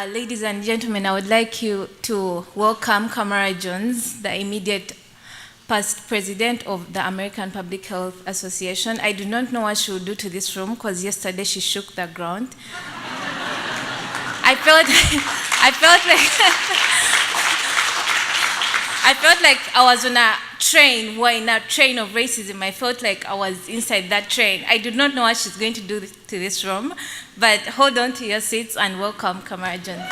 Ladies and gentlemen, I would like you to welcome Camara Jones, the immediate past president of the American Public Health Association. I do not know what she will do to this room because yesterday she shook the ground. I felt like I was on a train, or in a train of racism. I felt like I was inside that train. I do not know what she's going to do to this room, but hold on to your seats and welcome Camara Jones.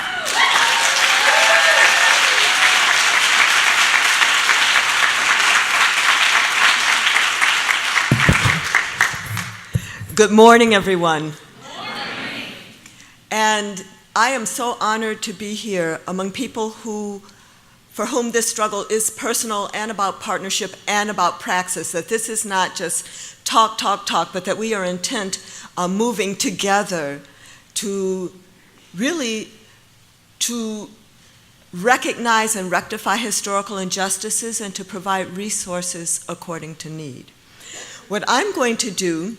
Good morning, everyone. Good morning. And I am so honored to be here among people for whom this struggle is personal and about partnership and about praxis, that this is not just talk, but that we are intent on moving together to really to recognize and rectify historical injustices and to provide resources according to need. What I'm going to do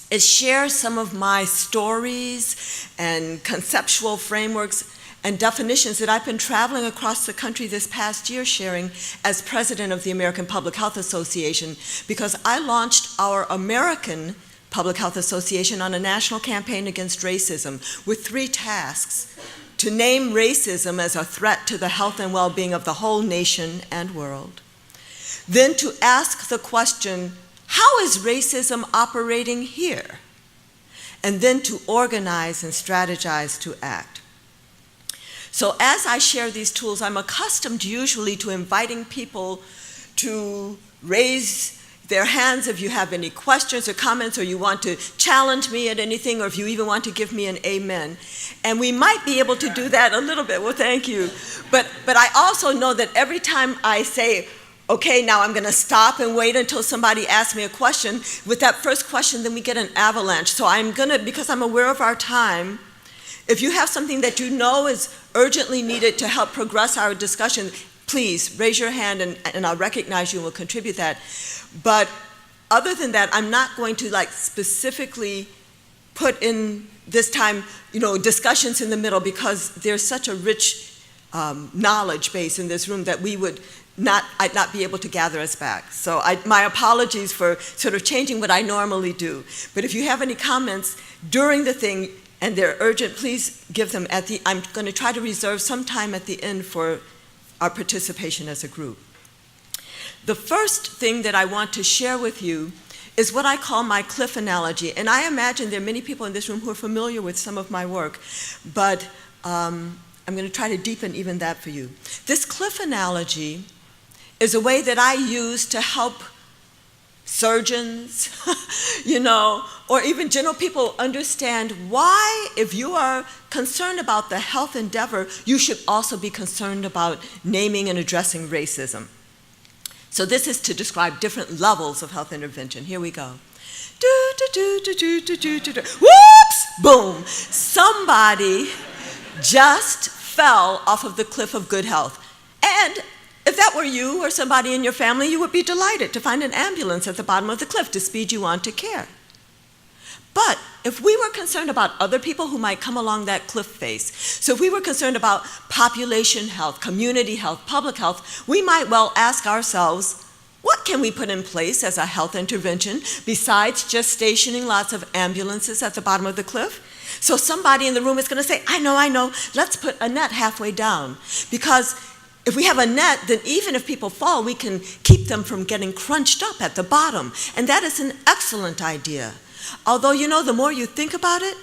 is share some of my stories and conceptual frameworks and definitions that I've been traveling across the country this past year sharing as president of the American Public Health Association, because I launched our American Public Health Association on a national campaign against racism with 3 tasks: to name racism as a threat to the health and well-being of the whole nation and world, then to ask the question, how is racism operating here? And then to organize and strategize to act. So as I share these tools, I'm accustomed usually to inviting people to raise their hands if you have any questions or comments, or you want to challenge me at anything, or if you even want to give me an amen. And we might be able to do that a little bit. Well, thank you. But I also know that every time I say, okay, now I'm going to stop and wait until somebody asks me a question, with that first question, then we get an avalanche. So I'm going to, because I'm aware of our time, if you have something that you know is urgently needed to help progress our discussion, please raise your hand and I'll recognize you and will contribute that. But other than that, I'm not going to specifically put in this time, discussions in the middle, because there's such a rich knowledge base in this room that I'd not be able to gather us back. So my apologies for sort of changing what I normally do. But if you have any comments during the thing and they're urgent, please give them I'm going to try to reserve some time at the end for our participation as a group. The first thing that I want to share with you is what I call my cliff analogy. And I imagine there are many people in this room who are familiar with some of my work, but I'm going to try to deepen even that for you. This cliff analogy is a way that I use to help surgeons, or even general people understand why, if you are concerned about the health endeavor, you should also be concerned about naming and addressing racism. So this is to describe different levels of health intervention. Here we go. Whoops! Boom! Somebody just fell off of the cliff of good health. And if that were you or somebody in your family, you would be delighted to find an ambulance at the bottom of the cliff to speed you on to care. But if we were concerned about other people who might come along that cliff face, so if we were concerned about population health, community health, public health, we might well ask ourselves, what can we put in place as a health intervention besides just stationing lots of ambulances at the bottom of the cliff? So somebody in the room is going to say, I know, let's put a net halfway down. Because if we have a net, then even if people fall, we can keep them from getting crunched up at the bottom. And that is an excellent idea. Although, the more you think about it,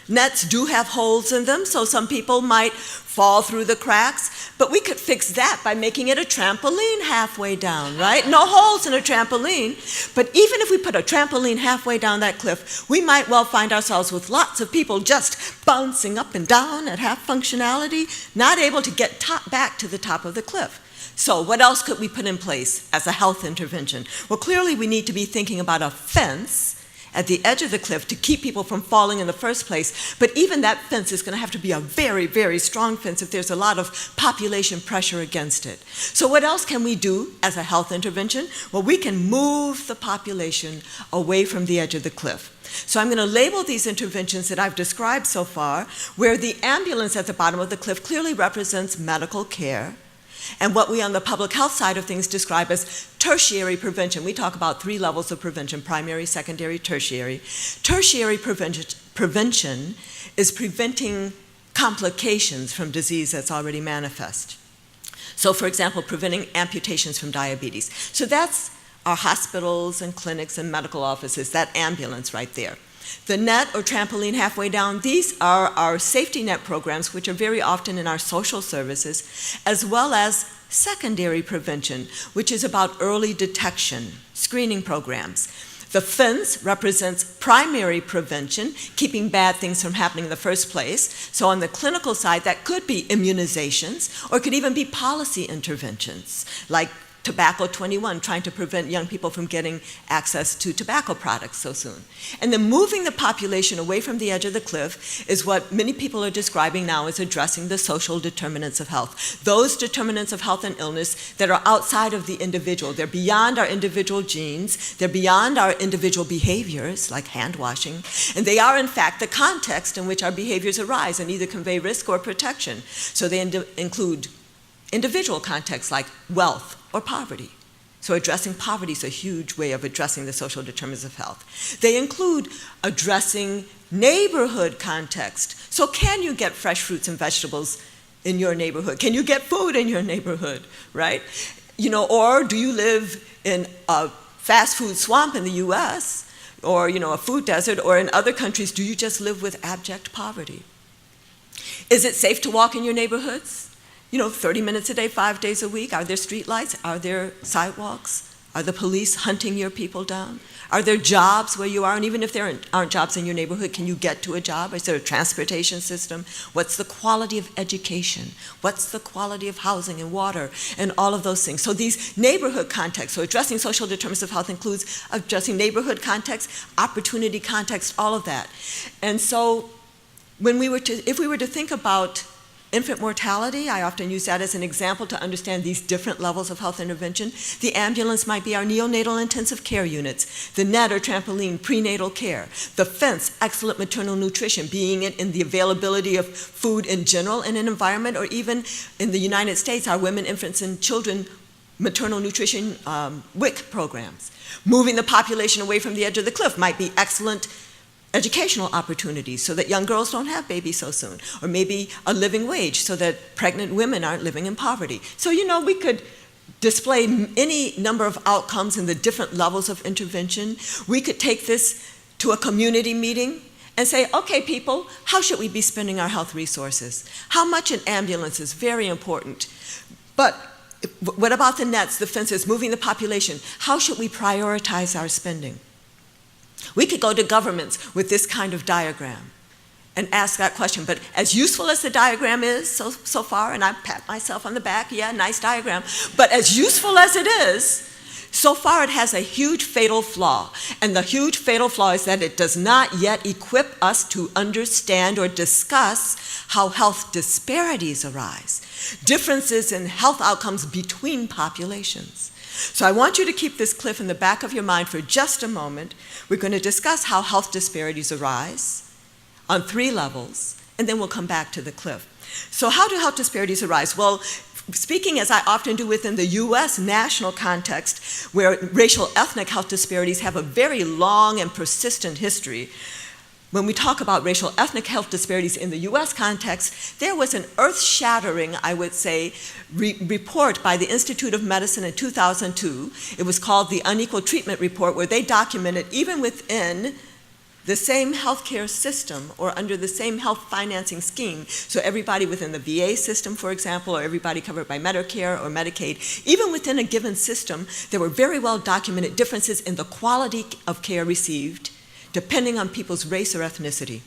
nets do have holes in them, so some people might fall through the cracks. But we could fix that by making it a trampoline halfway down, right? No holes in a trampoline. But even if we put a trampoline halfway down that cliff, we might well find ourselves with lots of people just bouncing up and down at half functionality, not able to get back to the top of the cliff. So what else could we put in place as a health intervention? Well, clearly we need to be thinking about a fence at the edge of the cliff to keep people from falling in the first place. But even that fence is going to have to be a very, very strong fence if there's a lot of population pressure against it. So what else can we do as a health intervention? Well, we can move the population away from the edge of the cliff. So I'm going to label these interventions that I've described so far, where the ambulance at the bottom of the cliff clearly represents medical care, and what we on the public health side of things describe as tertiary prevention. We talk about 3 levels of prevention: primary, secondary, tertiary. Tertiary prevention is preventing complications from disease that's already manifest. So for example, preventing amputations from diabetes. So that's our hospitals and clinics and medical offices, that ambulance right there. The net or trampoline halfway down, these are our safety net programs, which are very often in our social services, as well as secondary prevention, which is about early detection, screening programs. The fence represents primary prevention, keeping bad things from happening in the first place. So on the clinical side, that could be immunizations, or it could even be policy interventions, like Tobacco 21, trying to prevent young people from getting access to tobacco products so soon. And then moving the population away from the edge of the cliff is what many people are describing now as addressing the social determinants of health. Those determinants of health and illness that are outside of the individual. They're beyond our individual genes, they're beyond our individual behaviors, like hand washing, and they are in fact the context in which our behaviors arise and either convey risk or protection. So they include individual contexts like wealth or poverty. So addressing poverty is a huge way of addressing the social determinants of health. They include addressing neighborhood context. So can you get fresh fruits and vegetables in your neighborhood? Can you get food in your neighborhood, right? Or do you live in a fast food swamp in the US, or a food desert, or in other countries, do you just live with abject poverty? Is it safe to walk in your neighborhoods? 30 minutes a day, 5 days a week? Are there street lights? Are there sidewalks? Are the police hunting your people down? Are there jobs where you are? And even if there aren't jobs in your neighborhood, can you get to a job? Is there a transportation system? What's the quality of education? What's the quality of housing and water and all of those things? So these neighborhood contexts, so addressing social determinants of health includes addressing neighborhood context, opportunity context, all of that. And so if we were to think about infant mortality, I often use that as an example to understand these different levels of health intervention. The ambulance might be our neonatal intensive care units, the net or trampoline, prenatal care, the fence, excellent maternal nutrition, being it in the availability of food in general in an environment, or even in the United States, our women, infants, and children maternal nutrition WIC programs. Moving the population away from the edge of the cliff might be excellent educational opportunities so that young girls don't have babies so soon, or maybe a living wage so that pregnant women aren't living in poverty. So we could display any number of outcomes in the different levels of intervention. We could take this to a community meeting and say, okay, people, how should we be spending our health resources? How much in ambulances? Very important. But what about the nets, the fences, moving the population? How should we prioritize our spending? We could go to governments with this kind of diagram and ask that question. But as useful as the diagram is so far, and I pat myself on the back, yeah, nice diagram, but as useful as it is, so far it has a huge fatal flaw. And the huge fatal flaw is that it does not yet equip us to understand or discuss how health disparities arise, differences in health outcomes between populations. So I want you to keep this cliff in the back of your mind for just a moment. We're going to discuss how health disparities arise on 3 levels, and then we'll come back to the cliff. So how do health disparities arise? Well, speaking as I often do within the US national context, where racial ethnic health disparities have a very long and persistent history, when we talk about racial ethnic health disparities in the US context, there was an earth-shattering, I would say, report by the Institute of Medicine in 2002. It was called the Unequal Treatment Report, where they documented even within the same healthcare system or under the same health financing scheme, so everybody within the VA system, for example, or everybody covered by Medicare or Medicaid, even within a given system, there were very well documented differences in the quality of care received depending on people's race or ethnicity.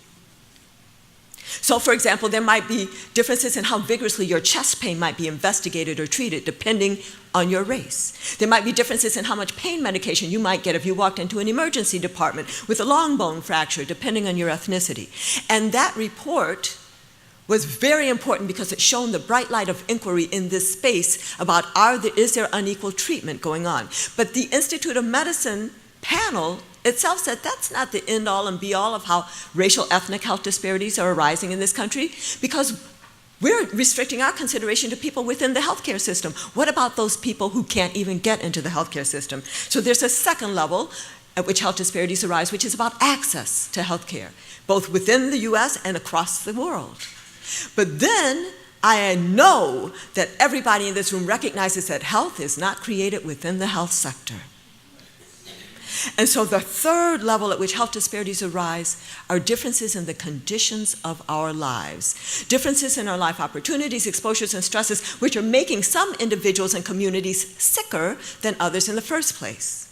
So, for example, there might be differences in how vigorously your chest pain might be investigated or treated depending on your race. There might be differences in how much pain medication you might get if you walked into an emergency department with a long bone fracture, depending on your ethnicity. And that report was very important because it shone the bright light of inquiry in this space about is there unequal treatment going on. But the Institute of Medicine panel itself said that's not the end-all and be-all of how racial ethnic health disparities are arising in this country, because we're restricting our consideration to people within the healthcare system. What about those people who can't even get into the healthcare system? So there's a second level at which health disparities arise, which is about access to healthcare, both within the US and across the world. But then I know that everybody in this room recognizes that health is not created within the health sector. And so the third level at which health disparities arise are differences in the conditions of our lives. Differences in our life opportunities, exposures, and stresses, which are making some individuals and communities sicker than others in the first place.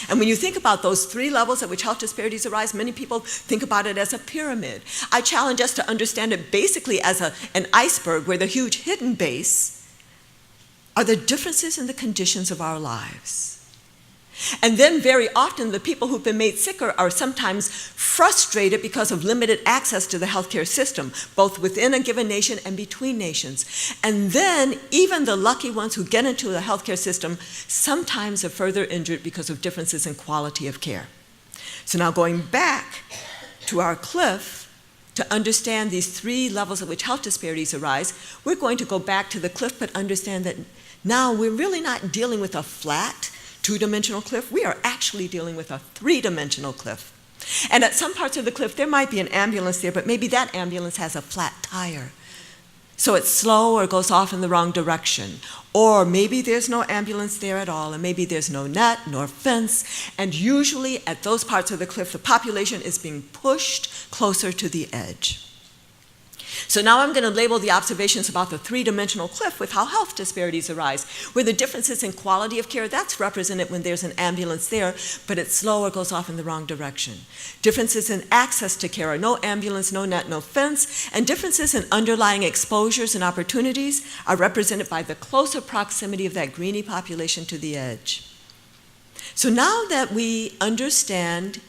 And when you think about those three levels at which health disparities arise, many people think about it as a pyramid. I challenge us to understand it basically as an iceberg where the huge hidden base are the differences in the conditions of our lives. And then very often the people who've been made sicker are sometimes frustrated because of limited access to the healthcare system, both within a given nation and between nations. And then even the lucky ones who get into the healthcare system sometimes are further injured because of differences in quality of care. So now going back to our cliff, to understand these three levels at which health disparities arise, we're going to go back to the cliff but understand that now we're really not dealing with a flat, two-dimensional cliff. We are actually dealing with a three-dimensional cliff. And at some parts of the cliff, there might be an ambulance there, but maybe that ambulance has a flat tire. So it's slow or goes off in the wrong direction. Or maybe there's no ambulance there at all, and maybe there's no net nor fence. And usually at those parts of the cliff, the population is being pushed closer to the edge. So now I'm going to label the observations about the three-dimensional cliff with how health disparities arise, where the differences in quality of care, that's represented when there's an ambulance there, but it's slow or goes off in the wrong direction. Differences in access to care are no ambulance, no net, no fence, and differences in underlying exposures and opportunities are represented by the closer proximity of that greenie population to the edge. So now that we understand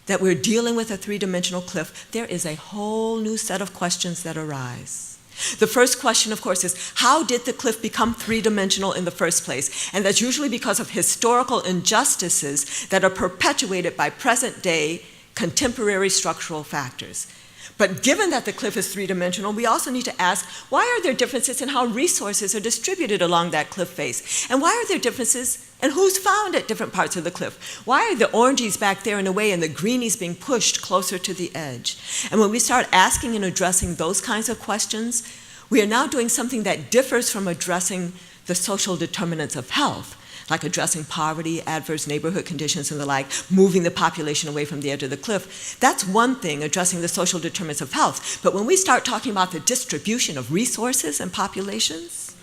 that we're dealing with a three-dimensional cliff, there is a whole new set of questions that arise. The first question, of course, is how did the cliff become three-dimensional in the first place? And that's usually because of historical injustices that are perpetuated by present-day contemporary structural factors. But given that the cliff is three-dimensional, we also need to ask, why are there differences in how resources are distributed along that cliff face? And why are there differences in who's found at different parts of the cliff? Why are the orangies back there in a way and the greenies being pushed closer to the edge? And when we start asking and addressing those kinds of questions, we are now doing something that differs from addressing the social determinants of health, like addressing poverty, adverse neighborhood conditions, and the like, moving the population away from the edge of the cliff. That's one thing, addressing the social determinants of health. But when we start talking about the distribution of resources and populations,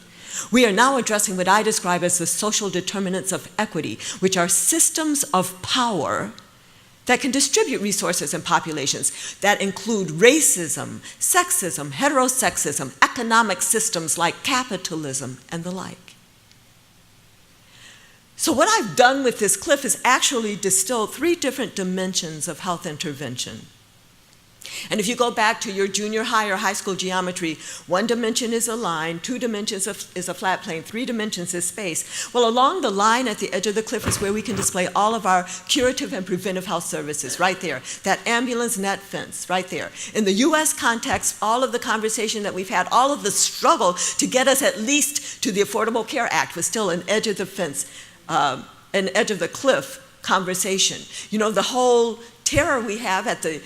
we are now addressing what I describe as the social determinants of equity, which are systems of power that can distribute resources and populations that include racism, sexism, heterosexism, economic systems like capitalism, and the like. So what I've done with this cliff is actually distill three different dimensions of health intervention. And if you go back to your junior high or high school geometry, one dimension is a line, two dimensions is a flat plane, three dimensions is space. Well, along the line at the edge of the cliff is where we can display all of our curative and preventive health services, right there. That ambulance net fence, right there. In the US context, all of the conversation that we've had, all of the struggle to get us at least to the Affordable Care Act was still an edge of the fence, an edge of the cliff conversation. You know, the whole terror we have at the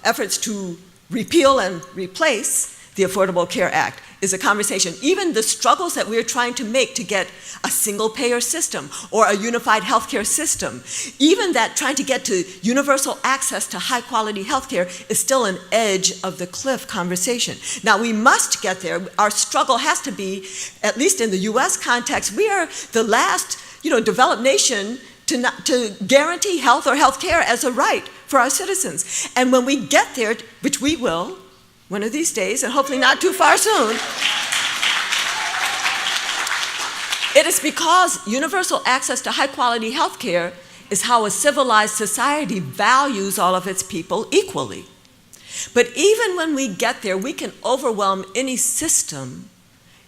efforts to repeal and replace the Affordable Care Act is a conversation. Even the struggles that we're trying to make to get a single-payer system or a unified healthcare system, even that trying to get to universal access to high-quality healthcare is still an edge of the cliff conversation. Now, we must get there. Our struggle has to be, at least in the US context, we are the last, developed nation to guarantee health or health care as a right for our citizens. And when we get there, which we will, one of these days, and hopefully not too far soon, it is because universal access to high-quality health care is how a civilized society values all of its people equally. But even when we get there, we can overwhelm any system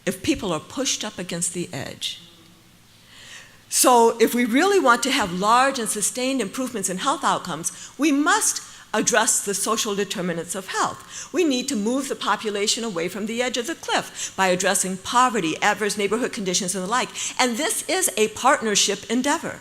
if people are pushed up against the edge. So if we really want to have large and sustained improvements in health outcomes, we must address the social determinants of health. We need to move the population away from the edge of the cliff by addressing poverty, adverse neighborhood conditions, and the like. And this is a partnership endeavor.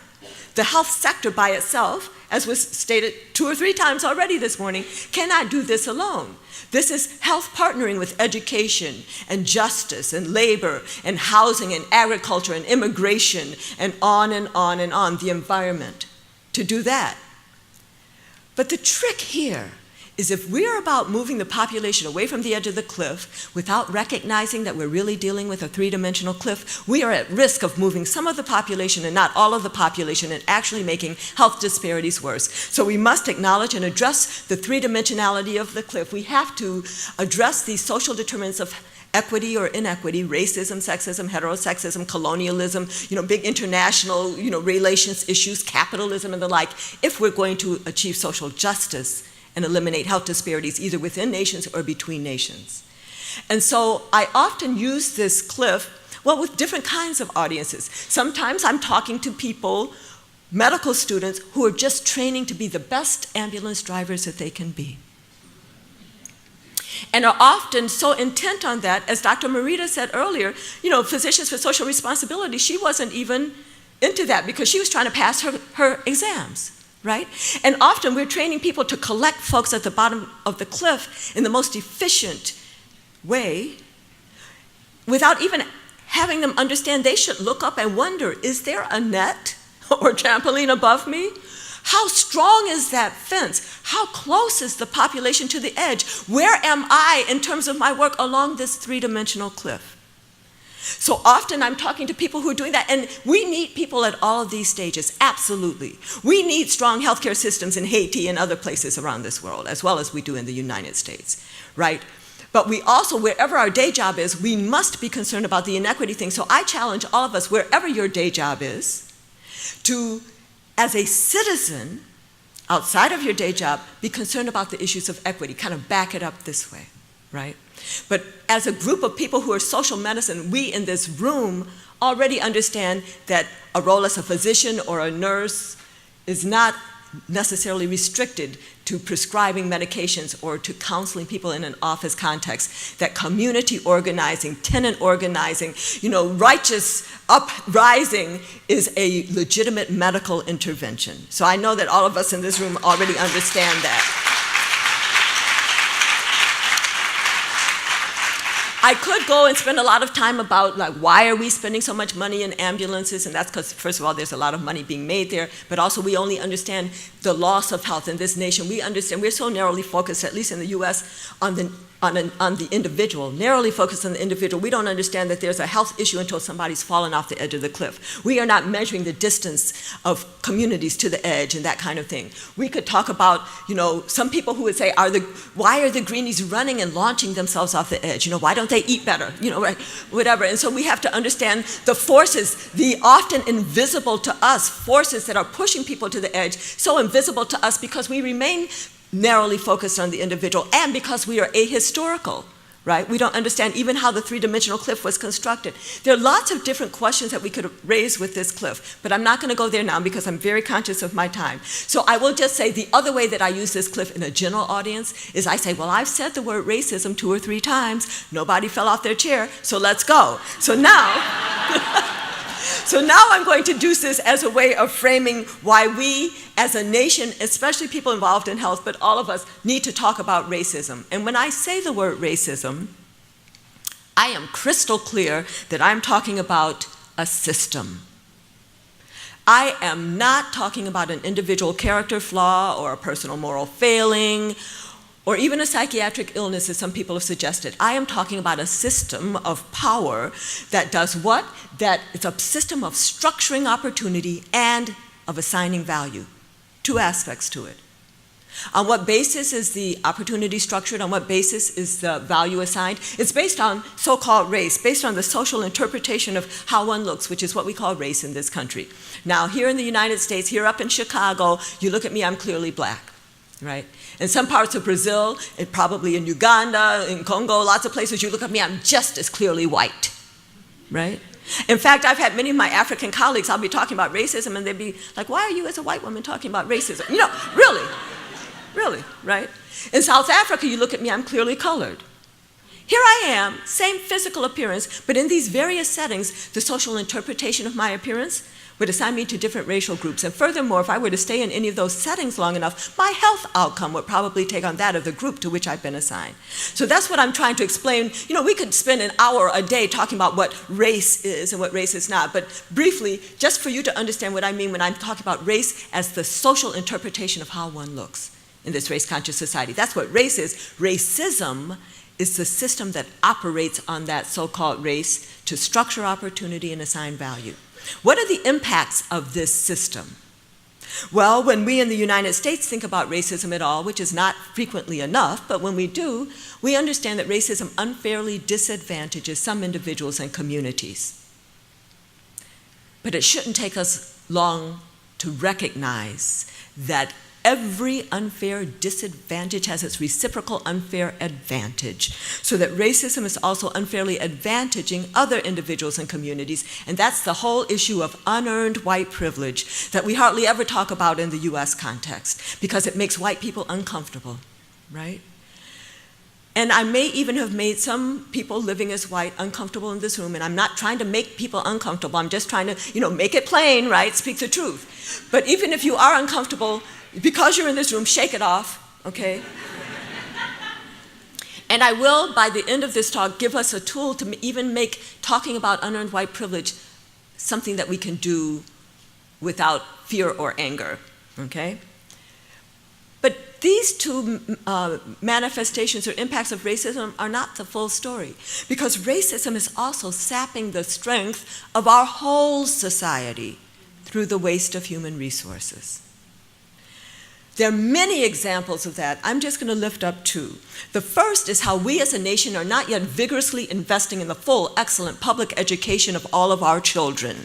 The health sector by itself, as was stated 2 or 3 times already this morning, cannot do this alone. This is health partnering with education and justice and labor and housing and agriculture and immigration and on and on and on, the environment, to do that. But the trick here is if we're about moving the population away from the edge of the cliff without recognizing that we're really dealing with a 3-dimensional cliff, we are at risk of moving some of the population and not all of the population and actually making health disparities worse. So we must acknowledge and address the 3-dimensionality of the cliff. We have to address these social determinants of equity or inequity, racism, sexism, heterosexism, colonialism, big international, relations issues, capitalism and the like, if we're going to achieve social justice and eliminate health disparities either within nations or between nations. And so I often use this cliff, with different kinds of audiences. Sometimes I'm talking to people, medical students, who are just training to be the best ambulance drivers that they can be. And are often so intent on that, as Dr. Marita said earlier, Physicians for Social Responsibility, she wasn't even into that because she was trying to pass her exams. Right? And often we're training people to collect folks at the bottom of the cliff in the most efficient way without even having them understand they should look up and wonder, is there a net or trampoline above me? How strong is that fence? How close is the population to the edge? Where am I in terms of my work along this 3-dimensional cliff? So often I'm talking to people who are doing that, and we need people at all of these stages, absolutely. We need strong healthcare systems in Haiti and other places around this world, as well as we do in the United States, right? But we also, wherever our day job is, we must be concerned about the inequity thing. So I challenge all of us, wherever your day job is, to, as a citizen, outside of your day job, be concerned about the issues of equity, kind of back it up this way, right? But as a group of people who are social medicine, we in this room already understand that a role as a physician or a nurse is not necessarily restricted to prescribing medications or to counseling people in an office context, that community organizing, tenant organizing, righteous uprising is a legitimate medical intervention. So I know that all of us in this room already understand that. I could go and spend a lot of time about why are we spending so much money in ambulances, and that's because, first of all, there's a lot of money being made there, but also we only understand the loss of health in this nation. We understand, we're so narrowly focused, at least in the US, on the individual, narrowly focused on the individual. We don't understand that there's a health issue until somebody's fallen off the edge of the cliff. We are not measuring the distance of communities to the edge and that kind of thing. We could talk about, some people who would say, why are the greenies running and launching themselves off the edge? Why don't they eat better? Whatever. And so we have to understand the forces, the often invisible to us forces that are pushing people to the edge, so invisible to us because we remain narrowly focused on the individual and because we are ahistorical, right? We don't understand even how the 3-dimensional cliff was constructed. There are lots of different questions that we could raise with this cliff, but I'm not going to go there now because I'm very conscious of my time. So I will just say the other way that I use this cliff in a general audience is I say, well, I've said the word racism 2 or 3 times. Nobody fell off their chair, so let's go. So now... So now I'm going to do this as a way of framing why we as a nation, especially people involved in health, but all of us need to talk about racism. And when I say the word racism, I am crystal clear that I'm talking about a system. I am not talking about an individual character flaw or a personal moral failing or even a psychiatric illness, as some people have suggested. I am talking about a system of power that does what? That it's a system of structuring opportunity and of assigning value. 2 aspects to it. On what basis is the opportunity structured? On what basis is the value assigned? It's based on so-called race, based on the social interpretation of how one looks, which is what we call race in this country. Now, here in the United States, here up in Chicago, you look at me, I'm clearly black, right? In some parts of Brazil, and probably in Uganda, in Congo, lots of places, you look at me, I'm just as clearly white, right? In fact, I've had many of my African colleagues, I'll be talking about racism, and they'd be like, why are you as a white woman talking about racism? You know, really, right? In South Africa, you look at me, I'm clearly colored. Here I am, same physical appearance, but in these various settings, the social interpretation of my appearance would assign me to different racial groups. And furthermore, if I were to stay in any of those settings long enough, my health outcome would probably take on that of the group to which I've been assigned. So that's what I'm trying to explain. You know, we could spend an hour a day talking about what race is and what race is not, but briefly, just for you to understand what I mean when I'm talking about race as the social interpretation of how one looks in this race-conscious society. That's what race is. Racism is the system that operates on that so-called race to structure opportunity and assign value. What are the impacts of this system? Well, when we in the United States think about racism at all, which is not frequently enough, but when we do, we understand that racism unfairly disadvantages some individuals and communities. But it shouldn't take us long to recognize that every unfair disadvantage has its reciprocal unfair advantage, so that racism is also unfairly advantaging other individuals and communities, and that's the whole issue of unearned white privilege that we hardly ever talk about in the US context, because it makes white people uncomfortable, right? And I may even have made some people living as white uncomfortable in this room, and I'm not trying to make people uncomfortable, I'm just trying to, make it plain, right? Speak the truth. But even if you are uncomfortable, because you're in this room, shake it off, okay? And I will, by the end of this talk, give us a tool to even make talking about unearned white privilege something that we can do without fear or anger, okay? But these two manifestations or impacts of racism are not the full story, because racism is also sapping the strength of our whole society through the waste of human resources. There are many examples of that. I'm just going to lift up two. The first is how we as a nation are not yet vigorously investing in the full, excellent public education of all of our children.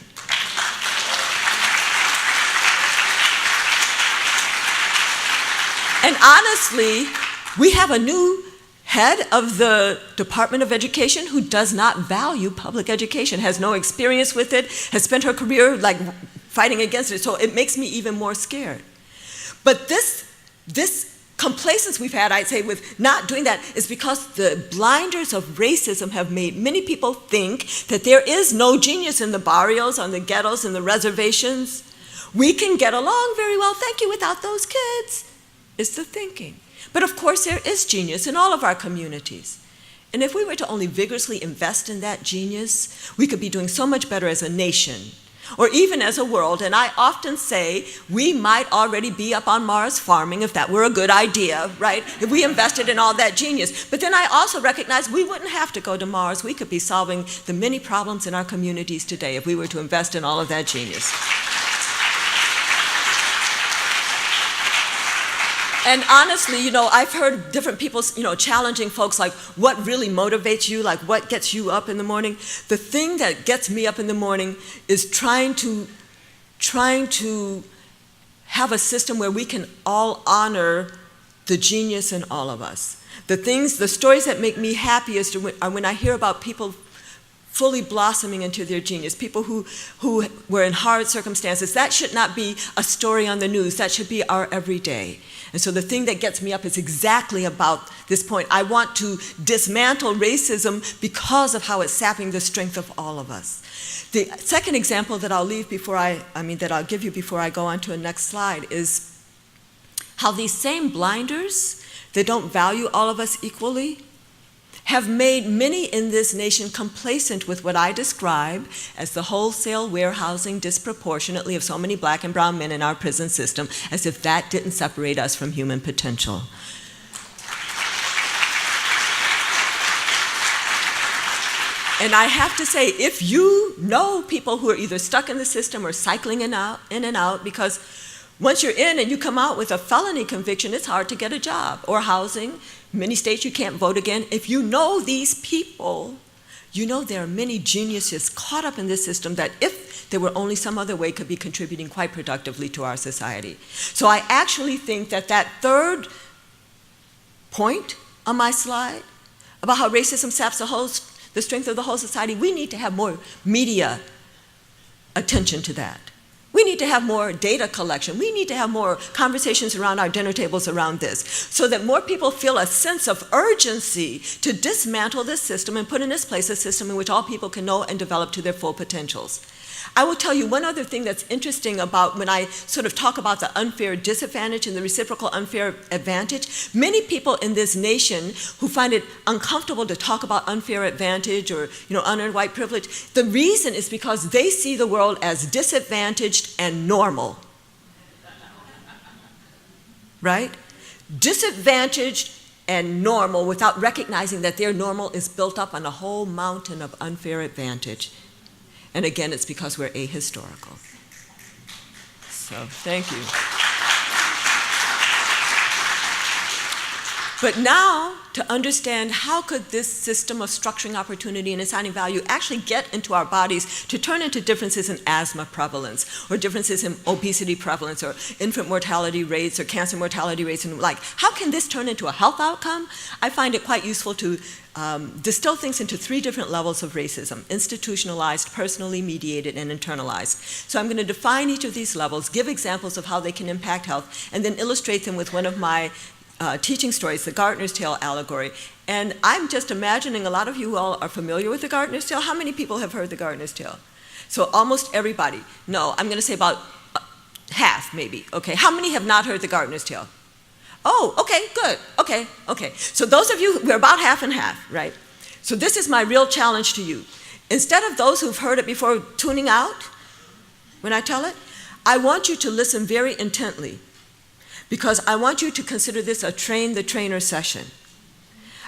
And honestly, we have a new head of the Department of Education who does not value public education, has no experience with it, has spent her career fighting against it, so it makes me even more scared. But this complacence we've had, I'd say, with not doing that is because the blinders of racism have made many people think that there is no genius in the barrios, on the ghettos, and the reservations. We can get along very well, thank you, without those kids, is the thinking. But of course there is genius in all of our communities. And if we were to only vigorously invest in that genius, we could be doing so much better as a nation, or even as a world. And I often say we might already be up on Mars farming if that were a good idea, right? If we invested in all that genius. But then I also recognize we wouldn't have to go to Mars. We could be solving the many problems in our communities today if we were to invest in all of that genius. And honestly, I've heard different people, challenging folks like, what really motivates you? Like, what gets you up in the morning? The thing that gets me up in the morning is trying to have a system where we can all honor the genius in all of us. The stories that make me happiest are when I hear about people fully blossoming into their genius, people who were in hard circumstances. That should not be a story on the news. That should be our everyday. And so the thing that gets me up is exactly about this point. I want to dismantle racism because of how it's sapping the strength of all of us. The second example that I'll give you before I go on to the next slide is how these same blinders that don't value all of us equally have made many in this nation complacent with what I describe as the wholesale warehousing disproportionately of so many black and brown men in our prison system, as if that didn't separate us from human potential. And I have to say, if you know people who are either stuck in the system or cycling in and out, because Once you're in and you come out with a felony conviction, it's hard to get a job or housing. In many states you can't vote again. If you know these people, you know there are many geniuses caught up in this system that if there were only some other way could be contributing quite productively to our society. So I actually think that that third point on my slide about how racism saps the strength of the whole society, we need to have more media attention to that. We need to have more data collection. We need to have more conversations around our dinner tables around this so that more people feel a sense of urgency to dismantle this system and put in its place a system in which all people can know and develop to their full potentials. I will tell you one other thing that's interesting about when I sort of talk about the unfair disadvantage and the reciprocal unfair advantage. Many people in this nation who find it uncomfortable to talk about unfair advantage or unearned white privilege, the reason is because they see the world as disadvantaged and normal. Right? Disadvantaged and normal without recognizing that their normal is built up on a whole mountain of unfair advantage. And again, it's because we're ahistorical. So, thank you. But now, to understand how could this system of structuring opportunity and assigning value actually get into our bodies to turn into differences in asthma prevalence, or differences in obesity prevalence, or infant mortality rates, or cancer mortality rates, and like, how can this turn into a health outcome? I find it quite useful to distill things into three different levels of racism: institutionalized, personally mediated, and internalized. So I'm going to define each of these levels, give examples of how they can impact health, and then illustrate them with one of my teaching stories, the Gardener's Tale allegory. And I'm just imagining a lot of you all are familiar with the Gardener's Tale. How many people have heard the Gardener's Tale? So almost everybody. No, I'm going to say about half, maybe. Okay, how many have not heard the Gardener's Tale? Oh, okay, good. Okay. So those of you, we're about half and half, right? So this is my real challenge to you. Instead of those who've heard it before tuning out when I tell it, I want you to listen very intently, because I want you to consider this a train the trainer session.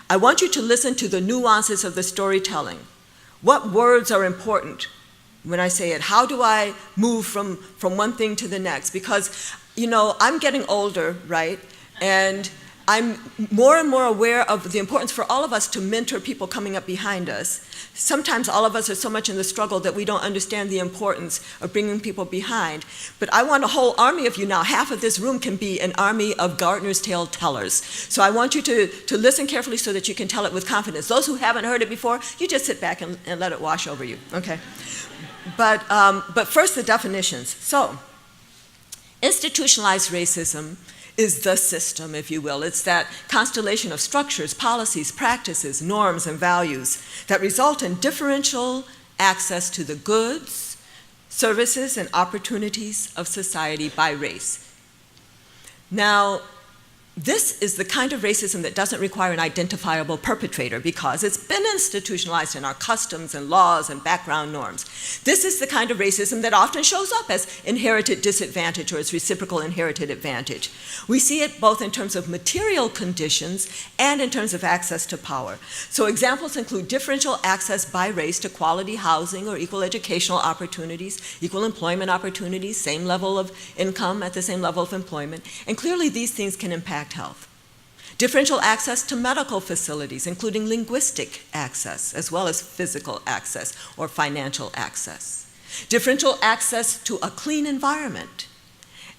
I want you to listen to the nuances of the storytelling. What words are important when I say it? How do I move from one thing to the next? Because, I'm getting older, right? And I'm more and more aware of the importance for all of us to mentor people coming up behind us. Sometimes all of us are so much in the struggle that we don't understand the importance of bringing people behind. But I want a whole army of you now. Half of this room can be an army of Gardener's Tale tellers. So I want you to listen carefully so that you can tell it with confidence. Those who haven't heard it before, you just sit back and let it wash over you, okay? But first, the definitions. So, institutionalized racism is the system, if you will. It's that constellation of structures, policies, practices, norms, and values that result in differential access to the goods, services, and opportunities of society by race. Now, this is the kind of racism that doesn't require an identifiable perpetrator because it's been institutionalized in our customs and laws and background norms. This is the kind of racism that often shows up as inherited disadvantage or as reciprocal inherited advantage. We see it both in terms of material conditions and in terms of access to power. So examples include differential access by race to quality housing or equal educational opportunities, equal employment opportunities, same level of income at the same level of employment, and clearly these things can impact health. Differential access to medical facilities, including linguistic access, as well as physical access or financial access. Differential access to a clean environment.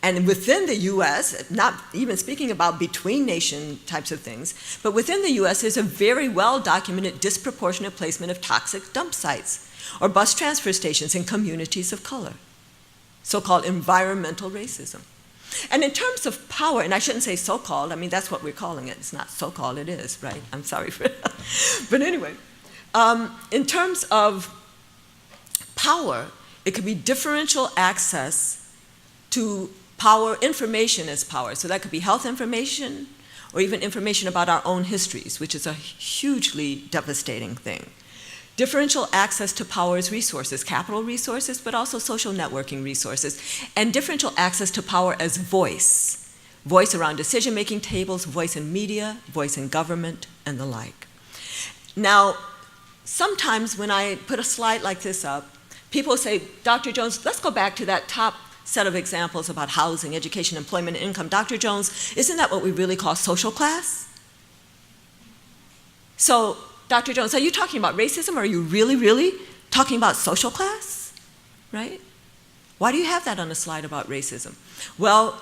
And within the US, not even speaking about between nation types of things, but within the US there's a very well documented disproportionate placement of toxic dump sites or bus transfer stations in communities of color, so-called environmental racism. And in terms of power, and I shouldn't say so-called, I mean, that's what we're calling it. It's not so-called, it is, right? I'm sorry for that. But anyway, in terms of power, it could be differential access to power, information as power. So that could be health information or even information about our own histories, which is a hugely devastating thing. Differential access to power as resources, capital resources, but also social networking resources, and differential access to power as voice. Voice around decision-making tables, voice in media, voice in government, and the like. Now, sometimes when I put a slide like this up, people say, Dr. Jones, let's go back to that top set of examples about housing, education, employment, and income. Dr. Jones, isn't that what we really call social class? So, Dr. Jones, are you talking about racism, or are you really, really talking about social class? Right? Why do you have that on a slide about racism? Well,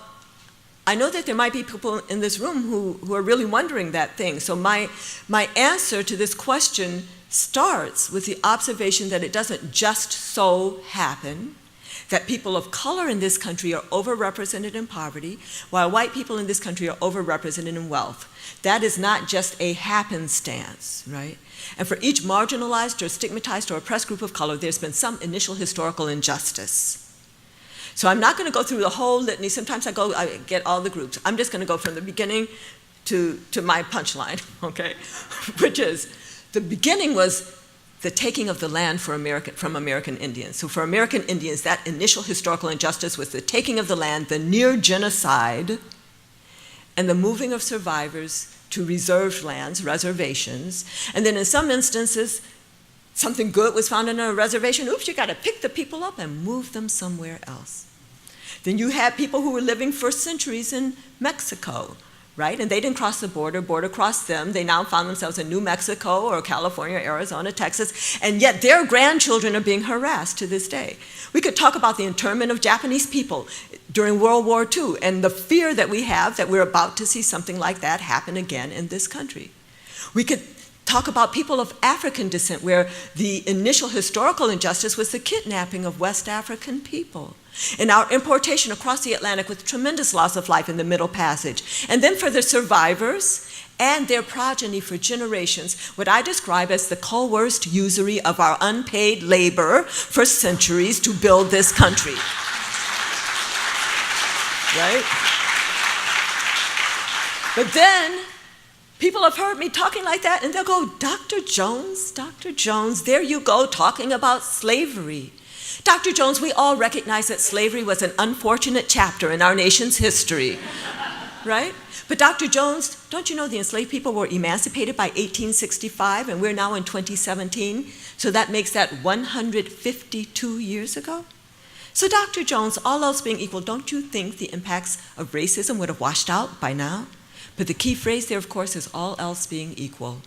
I know that there might be people in this room who are really wondering that thing. So my answer to this question starts with the observation that it doesn't just so happen that people of color in this country are overrepresented in poverty, while white people in this country are overrepresented in wealth. That is not just a happenstance, right? And for each marginalized or stigmatized or oppressed group of color, there's been some initial historical injustice. So I'm not going to go through the whole litany. Sometimes I get all the groups. I'm just going to go from the beginning to my punchline, okay? Which is, the beginning was the taking of the land from American Indians. So for American Indians, that initial historical injustice was the taking of the land, the near genocide, and the moving of survivors to reserved lands, reservations. And then in some instances, something good was found in a reservation. Oops, you got to pick the people up and move them somewhere else. Then you had people who were living for centuries in Mexico, right? And they didn't cross the border crossed them. They now found themselves in New Mexico or California, Arizona, Texas, and yet their grandchildren are being harassed to this day. We could talk about the internment of Japanese people during World War II and the fear that we have that we're about to see something like that happen again in this country. We could talk about people of African descent, where the initial historical injustice was the kidnapping of West African people, and our importation across the Atlantic with tremendous loss of life in the Middle Passage. And then for the survivors and their progeny for generations, what I describe as the coerced usury of our unpaid labor for centuries to build this country. Right? But then, people have heard me talking like that, and they'll go, Dr. Jones, there you go, talking about slavery. Dr. Jones, we all recognize that slavery was an unfortunate chapter in our nation's history, right? But Dr. Jones, don't you know the enslaved people were emancipated by 1865, and we're now in 2017, so that makes that 152 years ago? So Dr. Jones, all else being equal, don't you think the impacts of racism would have washed out by now? But the key phrase there, of course, is all else being equal.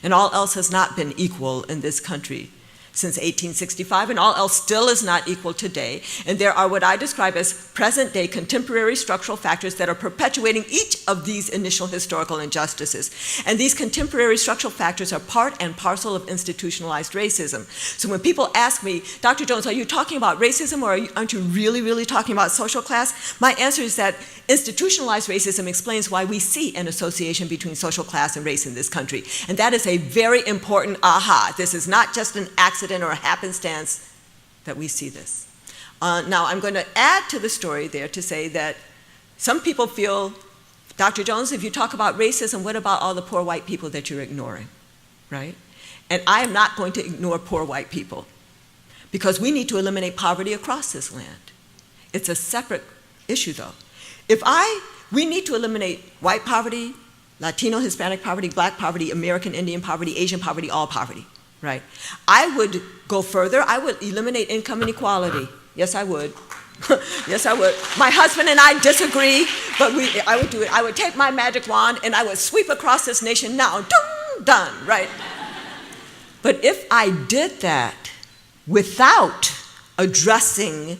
And all else has not been equal in this country since 1865, and all else still is not equal today. And there are what I describe as present-day contemporary structural factors that are perpetuating each of these initial historical injustices. And these contemporary structural factors are part and parcel of institutionalized racism. So when people ask me, Dr. Jones, are you talking about racism, or aren't you really, really talking about social class? My answer is that institutionalized racism explains why we see an association between social class and race in this country. And that is a very important aha. This is not just an accident or a happenstance that we see this. Now, I'm going to add to the story there to say that some people feel, Dr. Jones, if you talk about racism, what about all the poor white people that you're ignoring, right? And I am not going to ignore poor white people, because we need to eliminate poverty across this land. It's a separate issue, though. We need to eliminate white poverty, Latino, Hispanic poverty, black poverty, American Indian poverty, Asian poverty, all poverty, right? I would go further. I would eliminate income inequality. Yes, I would. Yes, I would. My husband and I disagree, but I would do it. I would take my magic wand and I would sweep across this nation now. Done, right? But if I did that without addressing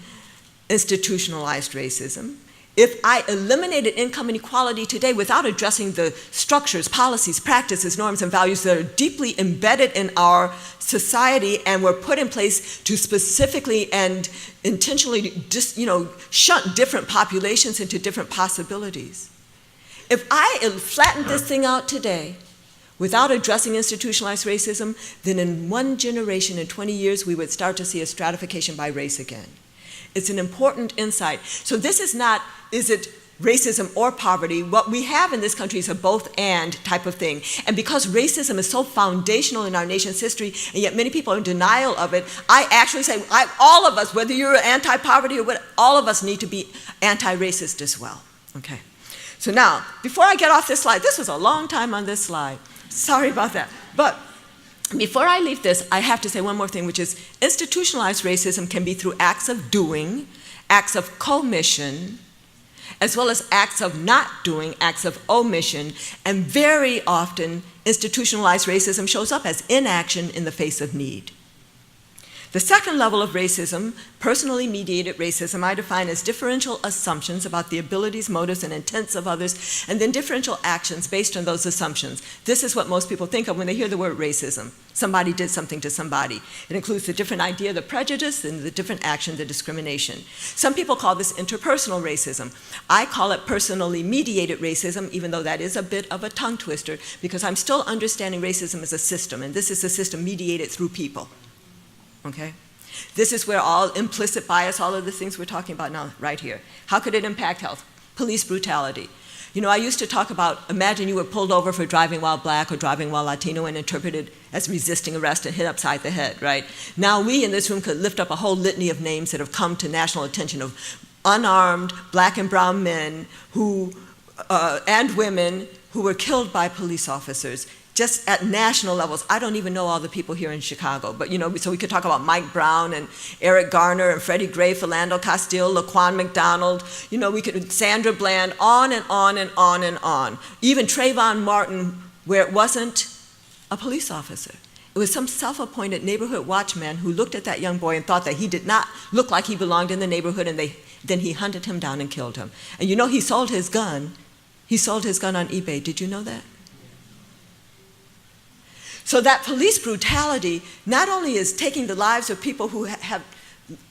institutionalized racism, if I eliminated income inequality today without addressing the structures, policies, practices, norms, and values that are deeply embedded in our society and were put in place to specifically and intentionally just, shunt different populations into different possibilities. If I flattened this thing out today without addressing institutionalized racism, then in one generation, in 20 years, we would start to see a stratification by race again. It's an important insight. So this is not, is it racism or poverty? What we have in this country is a both and type of thing. And because racism is so foundational in our nation's history, and yet many people are in denial of it, I actually say all of us, whether you're anti-poverty or what, all of us need to be anti-racist as well. Okay. So now, before I get off this slide, this was a long time on this slide. Sorry about that. But before I leave this, I have to say one more thing, which is institutionalized racism can be through acts of doing acts of commission, as well as acts of not doing, acts of omission, and very often institutionalized racism shows up as inaction in the face of need. The second level of racism, personally mediated racism, I define as differential assumptions about the abilities, motives, and intents of others, and then differential actions based on those assumptions. This is what most people think of when they hear the word racism. Somebody did something to somebody. It includes the different idea, the prejudice, and the different action, the discrimination. Some people call this interpersonal racism. I call it personally mediated racism, even though that is a bit of a tongue twister, because I'm still understanding racism as a system, and this is a system mediated through people. Okay? This is where all implicit bias, all of the things we're talking about now, right here. How could it impact health? Police brutality. You know, I used to talk about, imagine you were pulled over for driving while black or driving while Latino and interpreted as resisting arrest and hit upside the head, right? Now we in this room could lift up a whole litany of names that have come to national attention of unarmed black and brown men who, and women who were killed by police officers. Just at national levels. I don't even know all the people here in Chicago, but you know, so we could talk about Mike Brown and Eric Garner and Freddie Gray, Philando Castile, Laquan McDonald, you know, we could, Sandra Bland, on and on and on and on. Even Trayvon Martin, where it wasn't a police officer. It was some self-appointed neighborhood watchman who looked at that young boy and thought that he did not look like he belonged in the neighborhood, and then he hunted him down and killed him. And you know, he sold his gun. He sold his gun on eBay. Did you know that? So that police brutality not only is taking the lives of people who have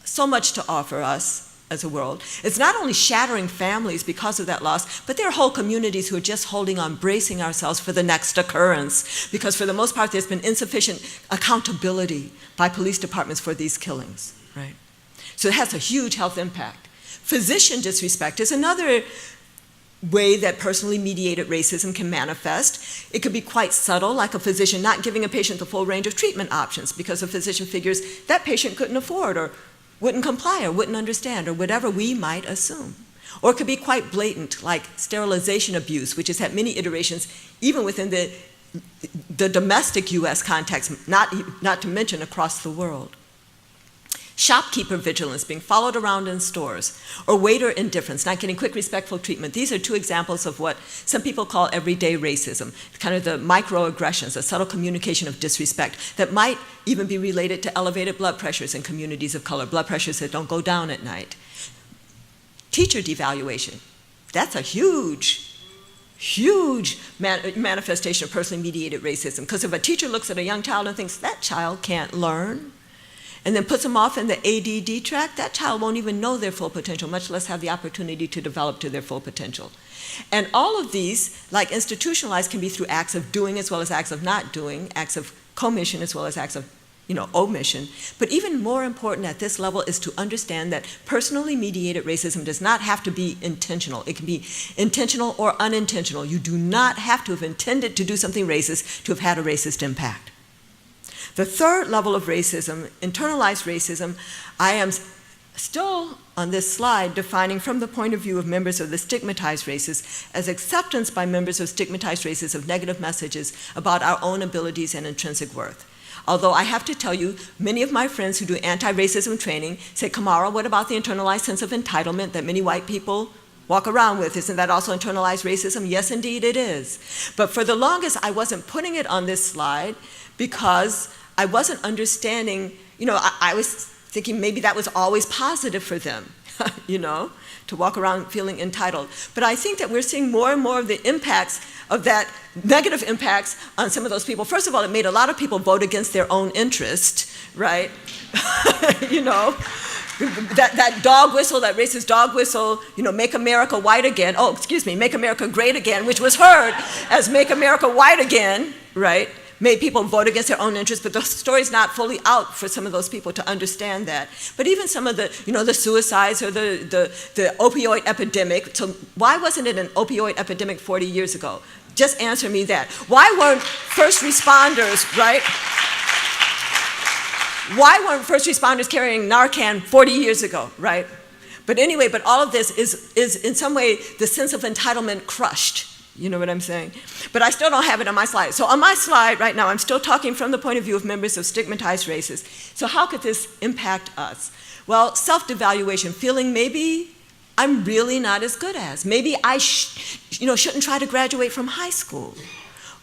so much to offer us as a world, it's not only shattering families because of that loss, but there are whole communities who are just holding on, bracing ourselves for the next occurrence, because for the most part there's been insufficient accountability by police departments for these killings, right? So it has a huge health impact. Physician disrespect is another way that personally mediated racism can manifest. It could be quite subtle, like a physician not giving a patient the full range of treatment options because a physician figures that patient couldn't afford or wouldn't comply or wouldn't understand or whatever we might assume. Or it could be quite blatant, like sterilization abuse, which has had many iterations even within the domestic US context, not to mention across the world. Shopkeeper vigilance, being followed around in stores, or waiter indifference, not getting quick, respectful treatment. These are two examples of what some people call everyday racism, kind of the microaggressions, a subtle communication of disrespect that might even be related to elevated blood pressures in communities of color, blood pressures that don't go down at night. Teacher devaluation, that's a huge manifestation of personally mediated racism, because if a teacher looks at a young child and thinks, that child can't learn, and then puts them off in the ADD track, that child won't even know their full potential, much less have the opportunity to develop to their full potential. And all of these, like institutionalized, can be through acts of doing as well as acts of not doing, acts of commission as well as acts of, omission. But even more important at this level is to understand that personally mediated racism does not have to be intentional. It can be intentional or unintentional. You do not have to have intended to do something racist to have had a racist impact. The third level of racism, internalized racism, I am still on this slide defining from the point of view of members of the stigmatized races as acceptance by members of stigmatized races of negative messages about our own abilities and intrinsic worth. Although I have to tell you, many of my friends who do anti-racism training say, Camara, what about the internalized sense of entitlement that many white people walk around with? Isn't that also internalized racism? Yes, indeed it is. But for the longest, I wasn't putting it on this slide because I wasn't understanding, I was thinking maybe that was always positive for them, to walk around feeling entitled. But I think that we're seeing more and more of the impacts of that, negative impacts on some of those people. First of all, it made a lot of people vote against their own interest, right? That dog whistle, that racist dog whistle, make America white again. Oh, excuse me, make America great again, which was heard as make America white again, right? Made people vote against their own interests, but the story's not fully out for some of those people to understand that. But even some of the, the suicides or the opioid epidemic, so why wasn't it an opioid epidemic 40 years ago? Just answer me that. Why weren't first responders, right? Why weren't first responders carrying Narcan 40 years ago, right? But anyway, but all of this is in some way the sense of entitlement crushed. You know what I'm saying? But I still don't have it on my slide. So on my slide right now, I'm still talking from the point of view of members of stigmatized races. So how could this impact us? Well, self-devaluation, feeling maybe I'm really not as good as. Maybe I shouldn't try to graduate from high school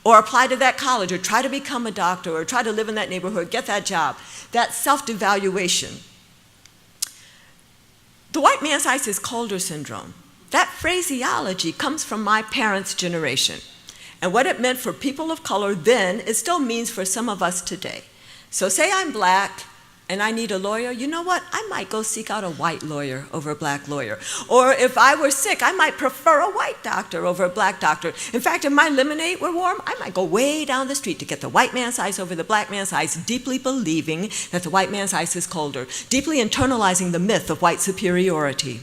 or apply to that college or try to become a doctor or try to live in that neighborhood, get that job. That self-devaluation. The white man's ice is colder syndrome. That phraseology comes from my parents' generation. And what it meant for people of color then, it still means for some of us today. So say I'm black and I need a lawyer, you know what? I might go seek out a white lawyer over a black lawyer. Or if I were sick, I might prefer a white doctor over a black doctor. In fact, if my lemonade were warm, I might go way down the street to get the white man's ice over the black man's ice, deeply believing that the white man's ice is colder, deeply internalizing the myth of white superiority.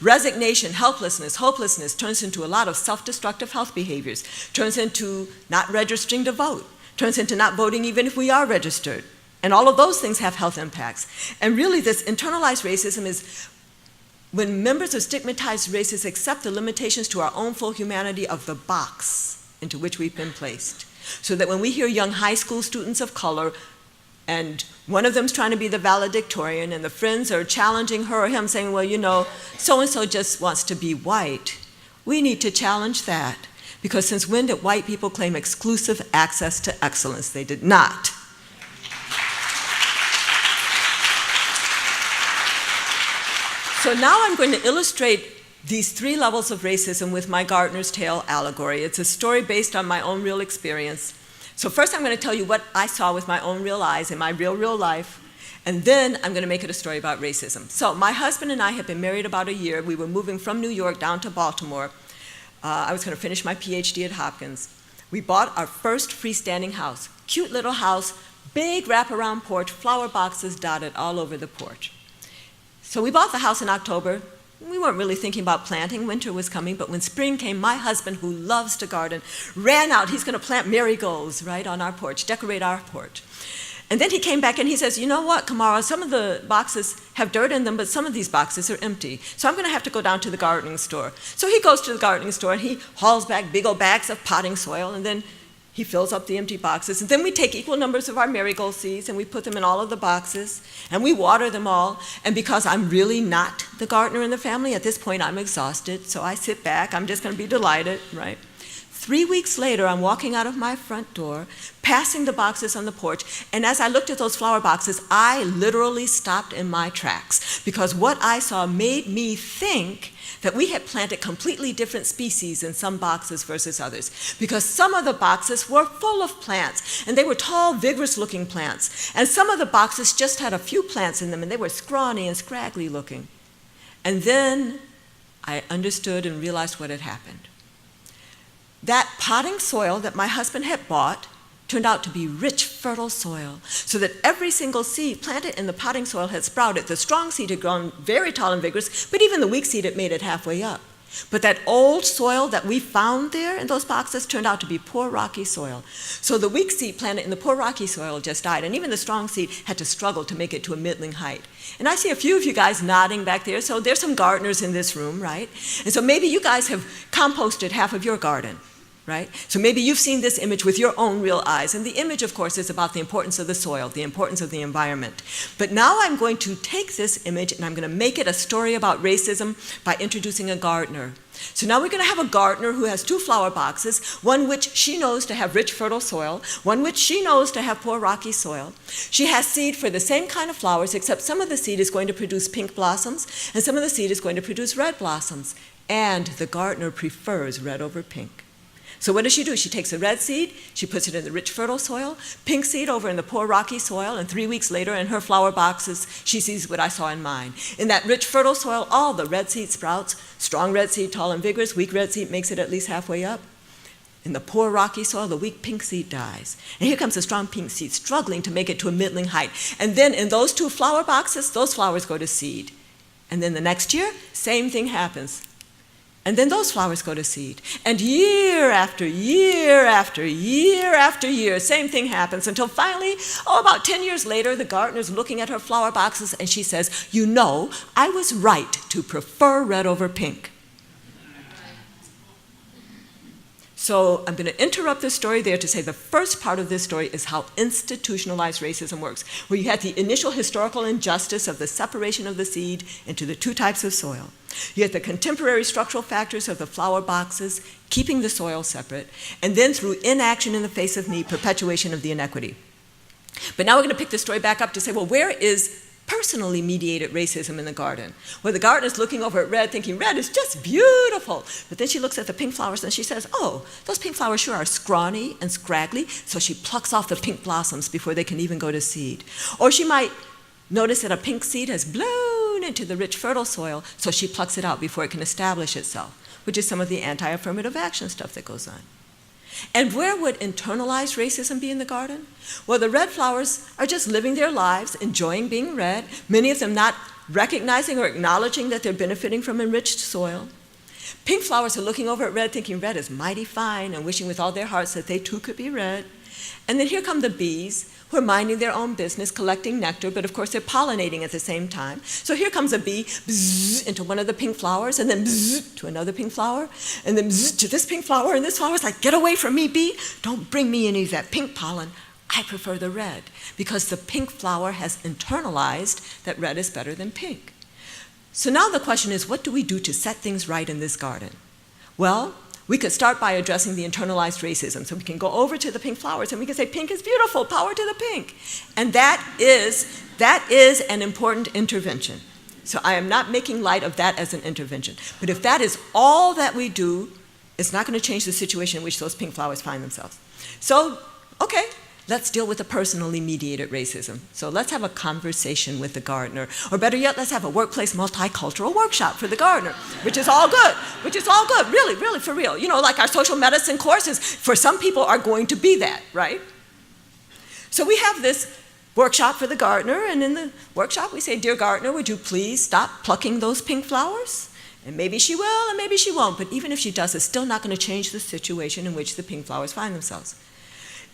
Resignation, helplessness, hopelessness turns into a lot of self-destructive health behaviors, turns into not registering to vote, turns into not voting even if we are registered. And all of those things have health impacts. And really this internalized racism is when members of stigmatized races accept the limitations to our own full humanity of the box into which we've been placed. So that when we hear young high school students of color and one of them's trying to be the valedictorian and the friends are challenging her or him saying, well, you know, so-and-so just wants to be white, we need to challenge that. Because since when did white people claim exclusive access to excellence? They did not. So now I'm going to illustrate these three levels of racism with my Gardener's Tale allegory. It's a story based on my own real experience. So first I'm going to tell you what I saw with my own real eyes in my real life, and then I'm going to make it a story about racism. So my husband and I had been married about a year. We were moving from New York down to Baltimore. I was going to finish my PhD at Hopkins. We bought our first freestanding house. Cute little house, big wraparound porch, flower boxes dotted all over the porch. So we bought the house in October. We weren't really thinking about planting. Winter was coming, but when spring came, my husband, who loves to garden, ran out. He's going to plant marigolds right on our porch, decorate our porch. And then he came back and he says, you know what, Camara, some of the boxes have dirt in them, but some of these boxes are empty. So I'm going to have to go down to the gardening store. So he goes to the gardening store and he hauls back big old bags of potting soil, and then he fills up the empty boxes. And then we take equal numbers of our marigold seeds and we put them in all of the boxes and we water them all. And because I'm really not the gardener in the family, at this point I'm exhausted. So I sit back, I'm just going to be delighted, right? 3 weeks later, I'm walking out of my front door, passing the boxes on the porch, and as I looked at those flower boxes, I literally stopped in my tracks because what I saw made me think that we had planted completely different species in some boxes versus others, because some of the boxes were full of plants, and they were tall, vigorous-looking plants, and some of the boxes just had a few plants in them, and they were scrawny and scraggly looking. And then I understood and realized what had happened. That potting soil that my husband had bought turned out to be rich, fertile soil, so that every single seed planted in the potting soil had sprouted. The strong seed had grown very tall and vigorous, but even the weak seed had made it halfway up. But that old soil that we found there in those boxes turned out to be poor, rocky soil. So the weak seed planted in the poor, rocky soil just died, and even the strong seed had to struggle to make it to a middling height. And I see a few of you guys nodding back there, so there's some gardeners in this room, right? And so maybe you guys have composted half of your garden. Right? So maybe you've seen this image with your own real eyes. And the image, of course, is about the importance of the soil, the importance of the environment. But now I'm going to take this image and I'm going to make it a story about racism by introducing a gardener. So now we're going to have a gardener who has two flower boxes, one which she knows to have rich, fertile soil, one which she knows to have poor, rocky soil. She has seed for the same kind of flowers, except some of the seed is going to produce pink blossoms, and some of the seed is going to produce red blossoms. And the gardener prefers red over pink. So what does she do? She takes the red seed, she puts it in the rich, fertile soil, pink seed over in the poor, rocky soil, and 3 weeks later in her flower boxes, she sees what I saw in mine. In that rich, fertile soil, all the red seed sprouts, strong red seed, tall and vigorous, weak red seed makes it at least halfway up. In the poor, rocky soil, the weak pink seed dies. And here comes the strong pink seed, struggling to make it to a middling height. And then in those two flower boxes, those flowers go to seed. And then the next year, same thing happens. And then those flowers go to seed. And year after year after year after year, same thing happens until finally, about 10 years later, the gardener's looking at her flower boxes and she says, you know, I was right to prefer red over pink. So I'm going to interrupt this story there to say the first part of this story is how institutionalized racism works, where you had the initial historical injustice of the separation of the seed into the two types of soil. You had the contemporary structural factors of the flower boxes keeping the soil separate, and then through inaction in the face of need, perpetuation of the inequity. But now we're going to pick the story back up to say, well, where is personally mediated racism in the garden? Well, the gardener's looking over at red, thinking red is just beautiful. But then she looks at the pink flowers and she says, oh, those pink flowers sure are scrawny and scraggly. So she plucks off the pink blossoms before they can even go to seed. Or she might notice that a pink seed has blown into the rich, fertile soil, so she plucks it out before it can establish itself, which is some of the anti-affirmative action stuff that goes on. And where would internalized racism be in the garden? Well, the red flowers are just living their lives, enjoying being red, many of them not recognizing or acknowledging that they're benefiting from enriched soil. Pink flowers are looking over at red, thinking red is mighty fine and wishing with all their hearts that they too could be red. And then here come the bees, who are minding their own business, collecting nectar, but of course they're pollinating at the same time. So here comes a bee, bzzz, into one of the pink flowers, and then bzzz, to another pink flower, and then bzzz, to this pink flower, and this flower's like, get away from me, bee. Don't bring me any of that pink pollen. I prefer the red, because the pink flower has internalized that red is better than pink. So now the question is, what do we do to set things right in this garden? Well, we could start by addressing the internalized racism. So we can go over to the pink flowers and we can say, pink is beautiful, power to the pink. And that is an important intervention. So I am not making light of that as an intervention. But if that is all that we do, it's not going to change the situation in which those pink flowers find themselves. So, okay, let's deal with the personally mediated racism. So let's have a conversation with the gardener. Or better yet, let's have a workplace multicultural workshop for the gardener, which is all good, really, really, for real. You know, like our social medicine courses, for some people are going to be that, right? So we have this workshop for the gardener, and in the workshop we say, dear gardener, would you please stop plucking those pink flowers? And maybe she will, and maybe she won't, but even if she does, it's still not going to change the situation in which the pink flowers find themselves.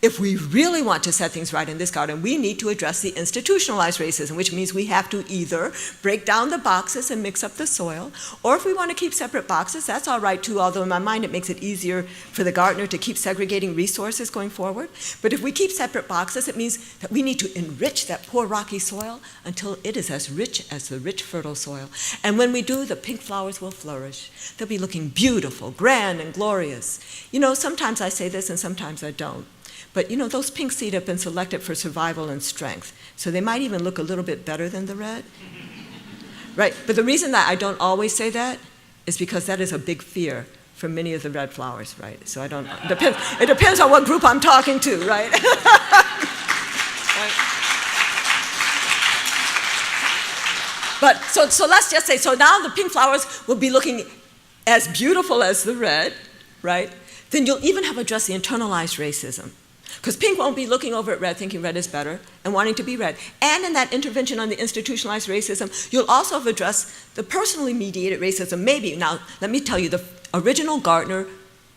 If we really want to set things right in this garden, we need to address the institutionalized racism, which means we have to either break down the boxes and mix up the soil, or if we want to keep separate boxes, that's all right too, although in my mind it makes it easier for the gardener to keep segregating resources going forward. But if we keep separate boxes, it means that we need to enrich that poor rocky soil until it is as rich as the rich fertile soil. And when we do, the pink flowers will flourish. They'll be looking beautiful, grand, and glorious. You know, sometimes I say this and sometimes I don't. But you know, those pink seed have been selected for survival and strength. So they might even look a little bit better than the red. Right, but the reason that I don't always say that is because that is a big fear for many of the red flowers, right? So I don't, it depends on what group I'm talking to, right? Right. But so let's just say, so now the pink flowers will be looking as beautiful as the red, right? Then you'll even have addressed the internalized racism. Because pink won't be looking over at red thinking red is better and wanting to be red. And in that intervention on the institutionalized racism, you'll also have addressed the personally mediated racism. Maybe, now let me tell you, the original gardener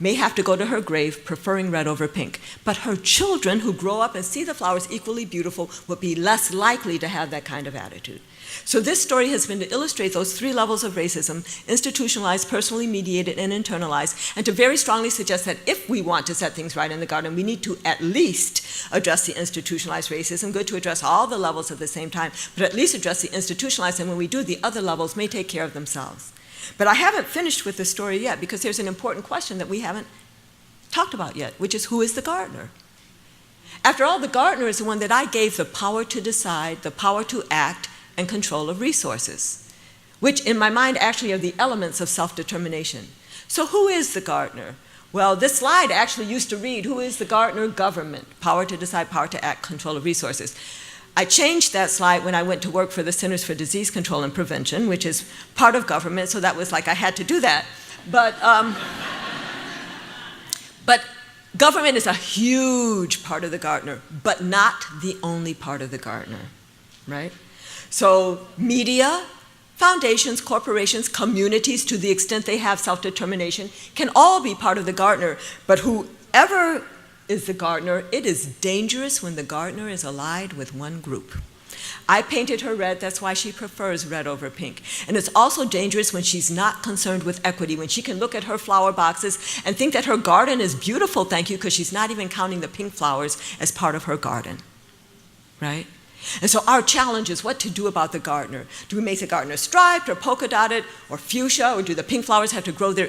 may have to go to her grave preferring red over pink. But her children who grow up and see the flowers equally beautiful would be less likely to have that kind of attitude. So this story has been to illustrate those three levels of racism: institutionalized, personally mediated, and internalized, and to very strongly suggest that if we want to set things right in the garden, we need to at least address the institutionalized racism. Good to address all the levels at the same time, but at least address the institutionalized, and when we do, the other levels may take care of themselves. But I haven't finished with the story yet, because there's an important question that we haven't talked about yet, which is, who is the gardener? After all, the gardener is the one that I gave the power to decide, the power to act, and control of resources, which in my mind actually are the elements of self-determination. So who is the gardener? Well, this slide actually used to read, who is the gardener? Government, power to decide, power to act, control of resources. I changed that slide when I went to work for the Centers for Disease Control and Prevention, which is part of government, so that was like I had to do that. But government is a huge part of the gardener, but not the only part of the gardener, right? So media, foundations, corporations, communities, to the extent they have self-determination, can all be part of the gardener. But whoever is the gardener, it is dangerous when the gardener is allied with one group. I painted her red, that's why she prefers red over pink. And it's also dangerous when she's not concerned with equity, when she can look at her flower boxes and think that her garden is beautiful, thank you, because she's not even counting the pink flowers as part of her garden, right? And so our challenge is what to do about the gardener. Do we make the gardener striped or polka dotted or fuchsia, or do the pink flowers have to grow their,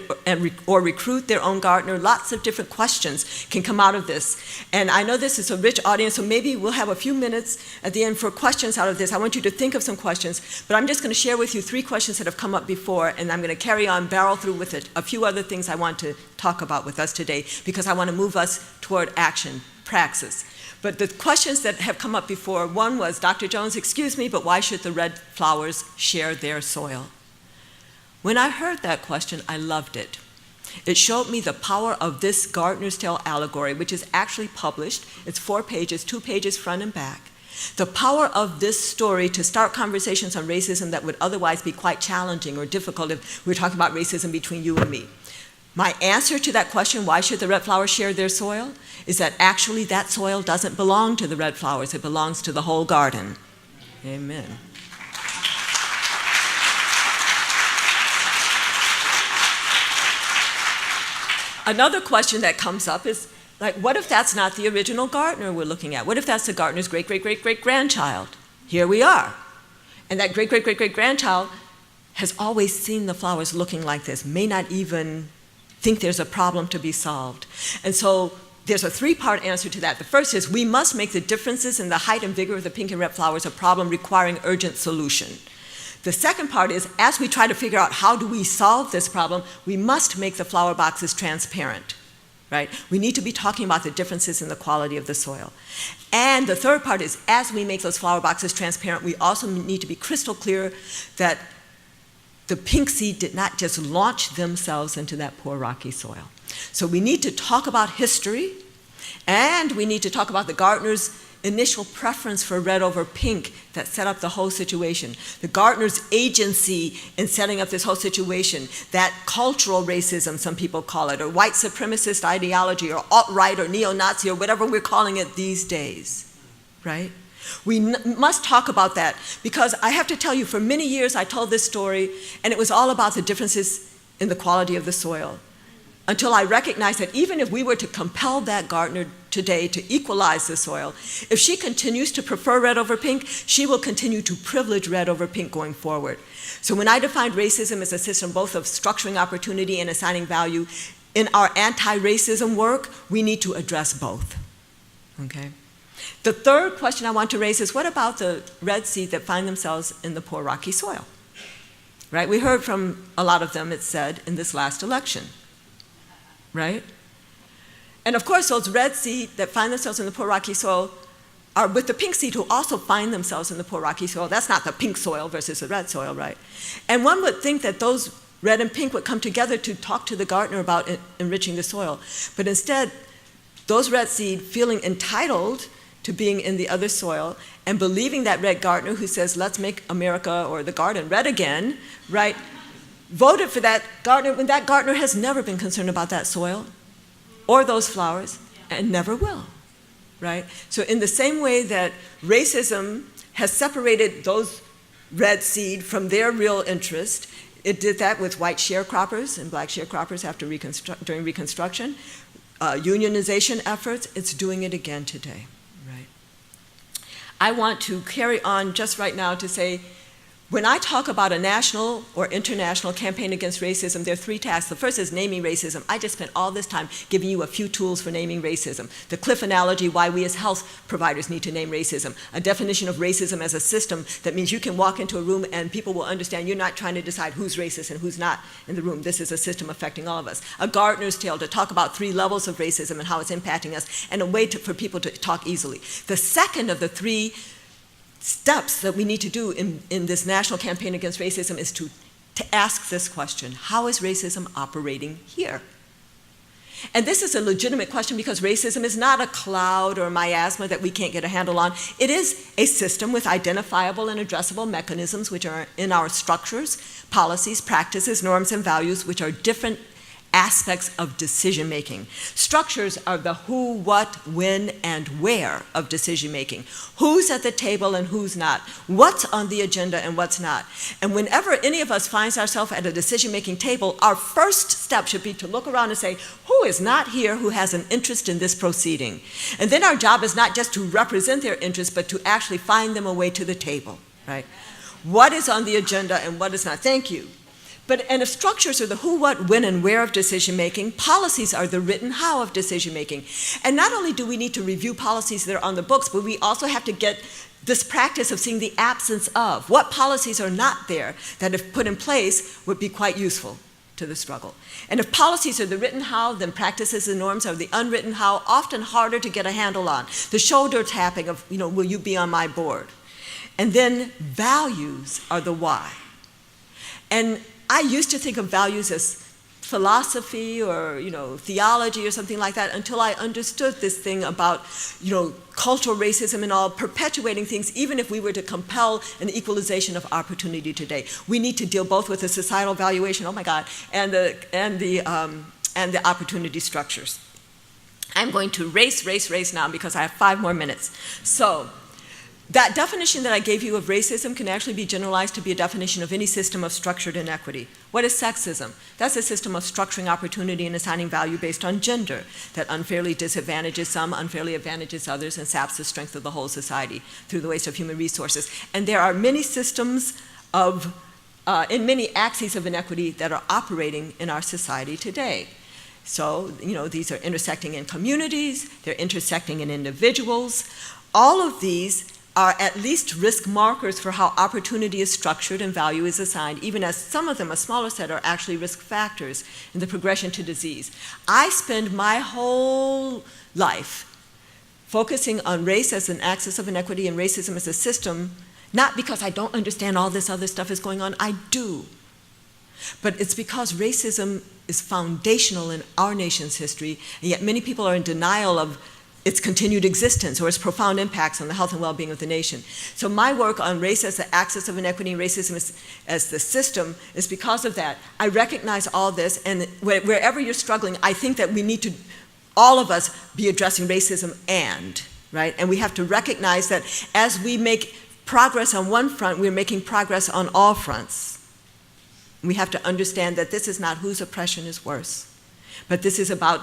or recruit their own gardener? Lots of different questions can come out of this. And I know this is a rich audience, so maybe we'll have a few minutes at the end for questions out of this. I want you to think of some questions, but I'm just going to share with you 3 questions that have come up before, and I'm going to carry on, barrel through with it, a few other things I want to talk about with us today, because I want to move us toward action, praxis. But the questions that have come up before, one was, Dr. Jones, excuse me, but why should the red flowers share their soil? When I heard that question, I loved it. It showed me the power of this Gardener's Tale allegory, which is actually published. It's 4 pages, 2 pages front and back. The power of this story to start conversations on racism that would otherwise be quite challenging or difficult if we were talking about racism between you and me. My answer to that question, why should the red flowers share their soil, is that actually that soil doesn't belong to the red flowers. It belongs to the whole garden. Amen. Another question that comes up is, like, what if that's not the original gardener we're looking at? What if that's the gardener's great-great-great-great-grandchild? Here we are. And that great-great-great-great-grandchild has always seen the flowers looking like this, may not even think there's a problem to be solved. And so there's a 3-part answer to that. The first is we must make the differences in the height and vigor of the pink and red flowers a problem requiring urgent solution. The second part is, as we try to figure out how do we solve this problem, we must make the flower boxes transparent, right? We need to be talking about the differences in the quality of the soil. And the third part is, as we make those flower boxes transparent, we also need to be crystal clear that the pink seed did not just launch themselves into that poor rocky soil. So we need to talk about history, and we need to talk about the gardener's initial preference for red over pink that set up the whole situation. The gardener's agency in setting up this whole situation, that cultural racism, some people call it, or white supremacist ideology, or alt-right, or neo-Nazi, or whatever we're calling it these days, right? We must talk about that, because I have to tell you, for many years I told this story, and it was all about the differences in the quality of the soil, until I recognized that even if we were to compel that gardener today to equalize the soil, if she continues to prefer red over pink, she will continue to privilege red over pink going forward. So when I defined racism as a system both of structuring opportunity and assigning value, in our anti-racism work, we need to address both, okay? The third question I want to raise is, what about the red seed that find themselves in the poor rocky soil? Right? We heard from a lot of them, it said, in this last election, right? And of course, those red seed that find themselves in the poor rocky soil are with the pink seed who also find themselves in the poor rocky soil. That's not the pink soil versus the red soil, right? And one would think that those red and pink would come together to talk to the gardener about enriching the soil. But instead, those red seed feeling entitled to being in the other soil and believing that red gardener who says, let's make America or the garden red again, right, voted for that gardener when that gardener has never been concerned about that soil or those flowers and never will, right? So in the same way that racism has separated those red seed from their real interest, it did that with white sharecroppers and black sharecroppers during Reconstruction, unionization efforts, it's doing it again today. I want to carry on just right now to say, when I talk about a national or international campaign against racism, there are 3 tasks. The first is naming racism. I just spent all this time giving you a few tools for naming racism. The cliff analogy, why we as health providers need to name racism. A definition of racism as a system that means you can walk into a room and people will understand you're not trying to decide who's racist and who's not in the room. This is a system affecting all of us. A gardener's tale to talk about 3 levels of racism and how it's impacting us, and a way for people to talk easily. The second of the 3 steps that we need to do in this national campaign against racism is to ask this question: how is racism operating here? And this is a legitimate question because racism is not a cloud or a miasma that we can't get a handle on. It is a system with identifiable and addressable mechanisms which are in our structures, policies, practices, norms, and values, which are different aspects of decision-making. Structures are the who, what, when, and where of decision-making. Who's at the table and who's not. What's on the agenda and what's not. And whenever any of us finds ourselves at a decision-making table, our first step should be to look around and say, who is not here who has an interest in this proceeding? And then our job is not just to represent their interests, but to actually find them a way to the table, right? What is on the agenda and what is not? Thank you. And if structures are the who, what, when, and where of decision-making, policies are the written how of decision-making. And not only do we need to review policies that are on the books, but we also have to get this practice of seeing the absence of. What policies are not there that, if put in place, would be quite useful to the struggle. And if policies are the written how, then practices and norms are the unwritten how, often harder to get a handle on. The shoulder tapping of, will you be on my board? And then values are the why. And I used to think of values as philosophy or, theology or something like that until I understood this thing about, cultural racism and all, perpetuating things even if we were to compel an equalization of opportunity today. We need to deal both with the societal valuation, oh my God, and the opportunity structures. I'm going to race now because I have 5 more minutes. So, that definition that I gave you of racism can actually be generalized to be a definition of any system of structured inequity. What is sexism? That's a system of structuring opportunity and assigning value based on gender that unfairly disadvantages some, unfairly advantages others, and saps the strength of the whole society through the waste of human resources. And there are many systems in many axes of inequity that are operating in our society today. So, these are intersecting in communities, they're intersecting in individuals. All of these are at least risk markers for how opportunity is structured and value is assigned, even as some of them, a smaller set, are actually risk factors in the progression to disease. I spend my whole life focusing on race as an axis of inequity and racism as a system, not because I don't understand all this other stuff is going on, I do. But it's because racism is foundational in our nation's history, and yet many people are in denial of its continued existence or its profound impacts on the health and well-being of the nation. So my work on race as the axis of inequity and racism as the system is because of that. I recognize all this, and wherever you're struggling, I think that we need to, all of us, be addressing racism right? And we have to recognize that as we make progress on one front, we're making progress on all fronts. We have to understand that this is not whose oppression is worse, but this is about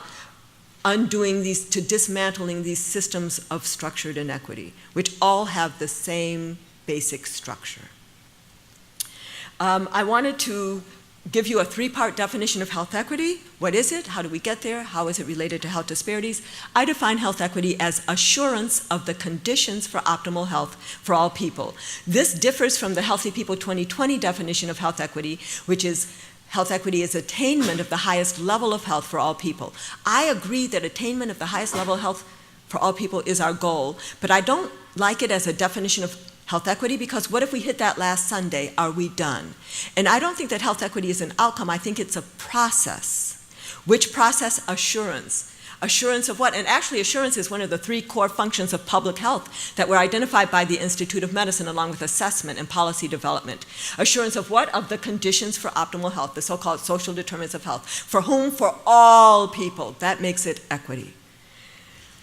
undoing dismantling these systems of structured inequity, which all have the same basic structure. I wanted to give you a 3-part definition of health equity. What is it? How do we get there? How is it related to health disparities? I define health equity as assurance of the conditions for optimal health for all people. This differs from the Healthy People 2020 definition of health equity, which is health equity is attainment of the highest level of health for all people. I agree that attainment of the highest level of health for all people is our goal, but I don't like it as a definition of health equity because what if we hit that last Sunday? Are we done? And I don't think that health equity is an outcome. I think it's a process. Which process? Assurance. Assurance of what? And actually, assurance is one of the 3 core functions of public health that were identified by the Institute of Medicine along with assessment and policy development. Assurance of what? Of the conditions for optimal health, the so-called social determinants of health. For whom? For all people. That makes it equity.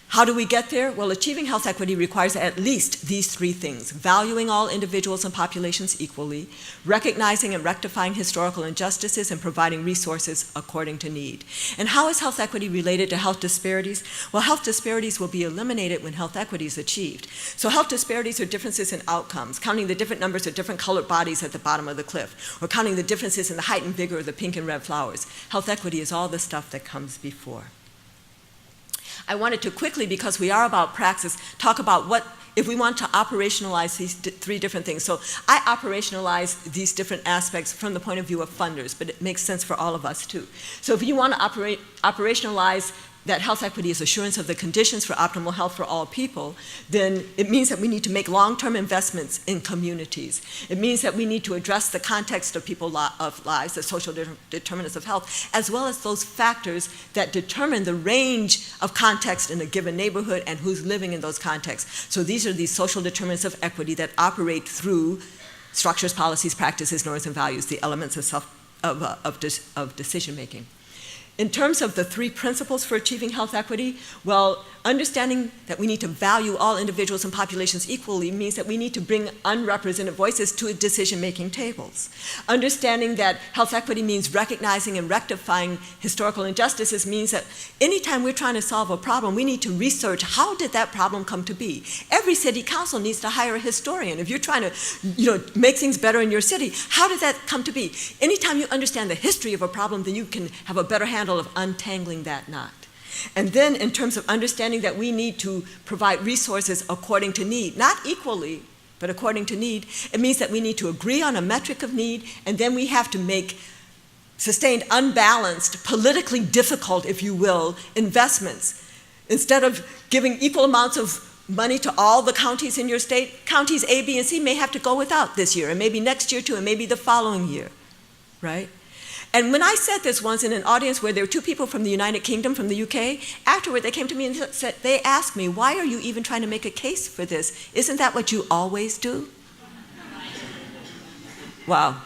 How do we get there? Well, achieving health equity requires at least these 3 things: valuing all individuals and populations equally, recognizing and rectifying historical injustices, and providing resources according to need. And how is health equity related to health disparities? Well, health disparities will be eliminated when health equity is achieved. So health disparities are differences in outcomes, counting the different numbers of different colored bodies at the bottom of the cliff, or counting the differences in the height and vigor of the pink and red flowers. Health equity is all the stuff that comes before. I wanted to quickly, because we are about praxis, talk about what, if we want to operationalize these 3 different things. So I operationalize these different aspects from the point of view of funders, but it makes sense for all of us too. So if you want to operationalize that health equity is assurance of the conditions for optimal health for all people, then it means that we need to make long-term investments in communities. It means that we need to address the context of people's lives, the social determinants of health, as well as those factors that determine the range of context in a given neighborhood and who's living in those contexts. So these are these social determinants of equity that operate through structures, policies, practices, norms, and values, the elements of decision-making. In terms of the 3 principles for achieving health equity, well, understanding that we need to value all individuals and populations equally means that we need to bring unrepresented voices to decision-making tables. Understanding that health equity means recognizing and rectifying historical injustices means that anytime we're trying to solve a problem, we need to research how did that problem come to be. Every city council needs to hire a historian. If you're trying to make things better in your city, how did that come to be? Anytime you understand the history of a problem, then you can have a better handle of untangling that knot. And then in terms of understanding that we need to provide resources according to need, not equally, but according to need, it means that we need to agree on a metric of need, and then we have to make sustained, unbalanced, politically difficult, if you will, investments. Instead of giving equal amounts of money to all the counties in your state, counties A, B, and C may have to go without this year, and maybe next year too, and maybe the following year, right? And when I said this once in an audience where there were 2 people from the United Kingdom, from the UK, afterward they came to me and said, they asked me, why are you even trying to make a case for this? Isn't that what you always do? Wow.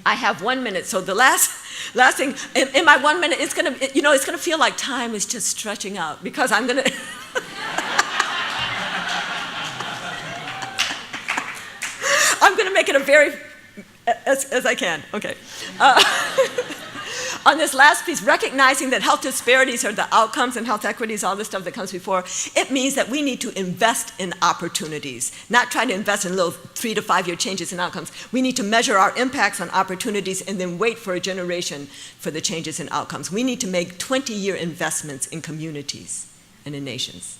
I have 1 minute, so the last thing, in my 1 minute, it's gonna feel like time is just stretching out because I'm gonna, I'm gonna make it a very, as I can, okay. On this last piece, recognizing that health disparities are the outcomes and health equities, all the stuff that comes before, it means that we need to invest in opportunities, not try to invest in little 3 to 5 year changes in outcomes. We need to measure our impacts on opportunities and then wait for a generation for the changes in outcomes. We need to make 20-year investments in communities and in nations.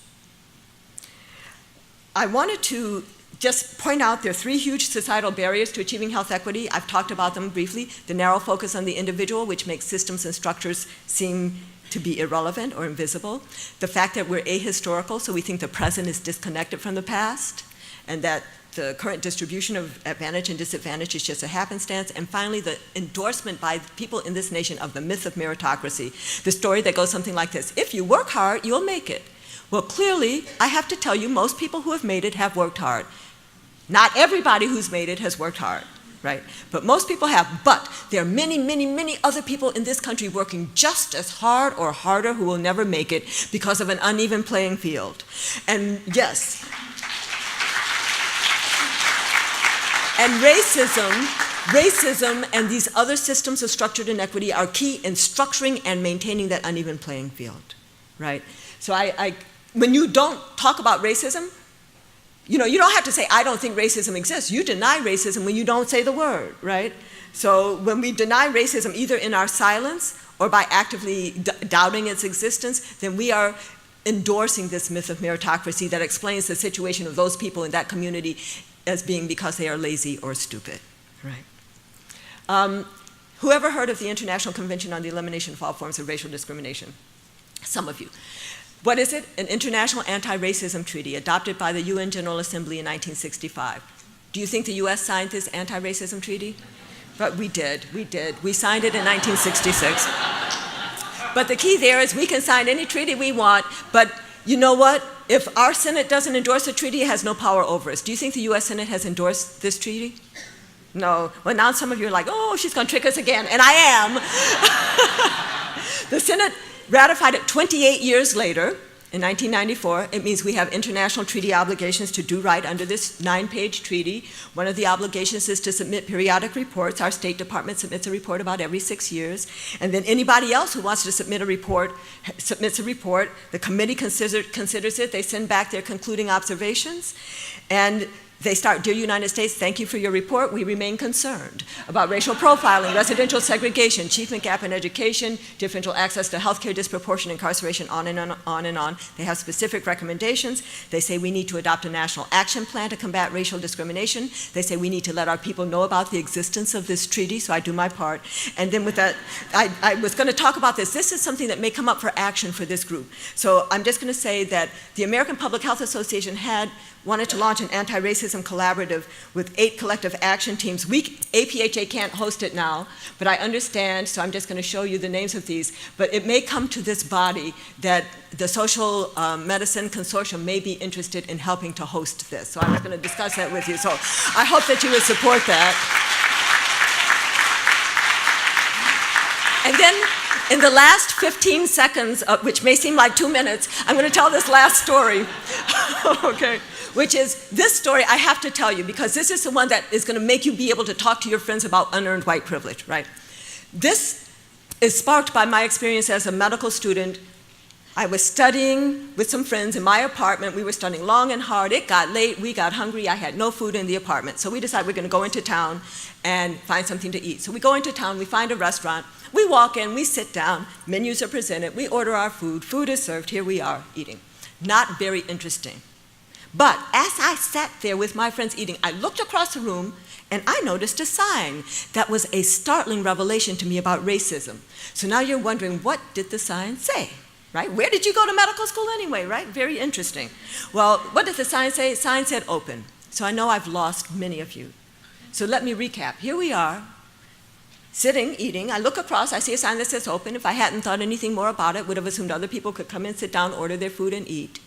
I wanted to just point out there are 3 huge societal barriers to achieving health equity. I've talked about them briefly. The narrow focus on the individual, which makes systems and structures seem to be irrelevant or invisible. The fact that we're ahistorical, so we think the present is disconnected from the past, and that the current distribution of advantage and disadvantage is just a happenstance. And finally, the endorsement by people in this nation of the myth of meritocracy, the story that goes something like this: if you work hard, you'll make it. Well, clearly, I have to tell you, most people who have made it have worked hard. Not everybody who's made it has worked hard, right? But most people have. But there are many, many, many other people in this country working just as hard or harder who will never make it because of an uneven playing field. And yes. And racism and these other systems of structured inequity are key in structuring and maintaining that uneven playing field, right? So when you don't talk about racism, you don't have to say, I don't think racism exists. You deny racism when you don't say the word, right? So when we deny racism, either in our silence or by actively doubting its existence, then we are endorsing this myth of meritocracy that explains the situation of those people in that community as being because they are lazy or stupid, right? Whoever heard of the International Convention on the Elimination of All Forms of Racial Discrimination? Some of you. What is it? An international anti-racism treaty adopted by the UN General Assembly in 1965. Do you think the US signed this anti-racism treaty? But we did. We signed it in 1966. But the key there is we can sign any treaty we want, but you know what? If our Senate doesn't endorse the treaty, it has no power over us. Do you think the US Senate has endorsed this treaty? No. Well, now some of you are like, oh, she's going to trick us again, and I am. The Senate ratified it 28 years later, in 1994. It means we have international treaty obligations to do right under this 9-page treaty. One of the obligations is to submit periodic reports. Our State Department submits a report about every 6 years. And then anybody else who wants to submit a report submits a report. The committee considers it. They send back their concluding observations. And they start, dear United States, thank you for your report. We remain concerned about racial profiling, residential segregation, achievement gap in education, differential access to healthcare, disproportionate incarceration, on and on, on and on. They have specific recommendations. They say we need to adopt a national action plan to combat racial discrimination. They say we need to let our people know about the existence of this treaty, so I do my part. And then with that, I was going to talk about this. This is something that may come up for action for this group. So I'm just going to say that the American Public Health Association wanted to launch an anti-racism collaborative with 8 collective action teams. APHA can't host it now, but I understand, so I'm just going to show you the names of these. But it may come to this body that the Social Medicine Consortium may be interested in helping to host this. So I'm going to discuss that with you. So I hope that you would support that. And then in the last 15 seconds, which may seem like 2 minutes, I'm going to tell this last story, okay, which is this story I have to tell you because this is the one that is going to make you be able to talk to your friends about unearned white privilege, right? This is sparked by my experience as a medical student. I was studying with some friends in my apartment. We were studying long and hard. It got late. We got hungry. I had no food in the apartment. So we decided we're going to go into town and find something to eat. So we go into town. We find a restaurant. We walk in. We sit down. Menus are presented. We order our food. Food is served. Here we are eating. Not very interesting. But as I sat there with my friends eating, I looked across the room and I noticed a sign that was a startling revelation to me about racism. So now you're wondering, what did the sign say? Right? Where did you go to medical school anyway, right? Very interesting. Well, what did the sign say? The sign said open. So I know I've lost many of you. So let me recap. Here we are, sitting, eating. I look across, I see a sign that says open. If I hadn't thought anything more about it, would have assumed other people could come in, sit down, order their food, and eat.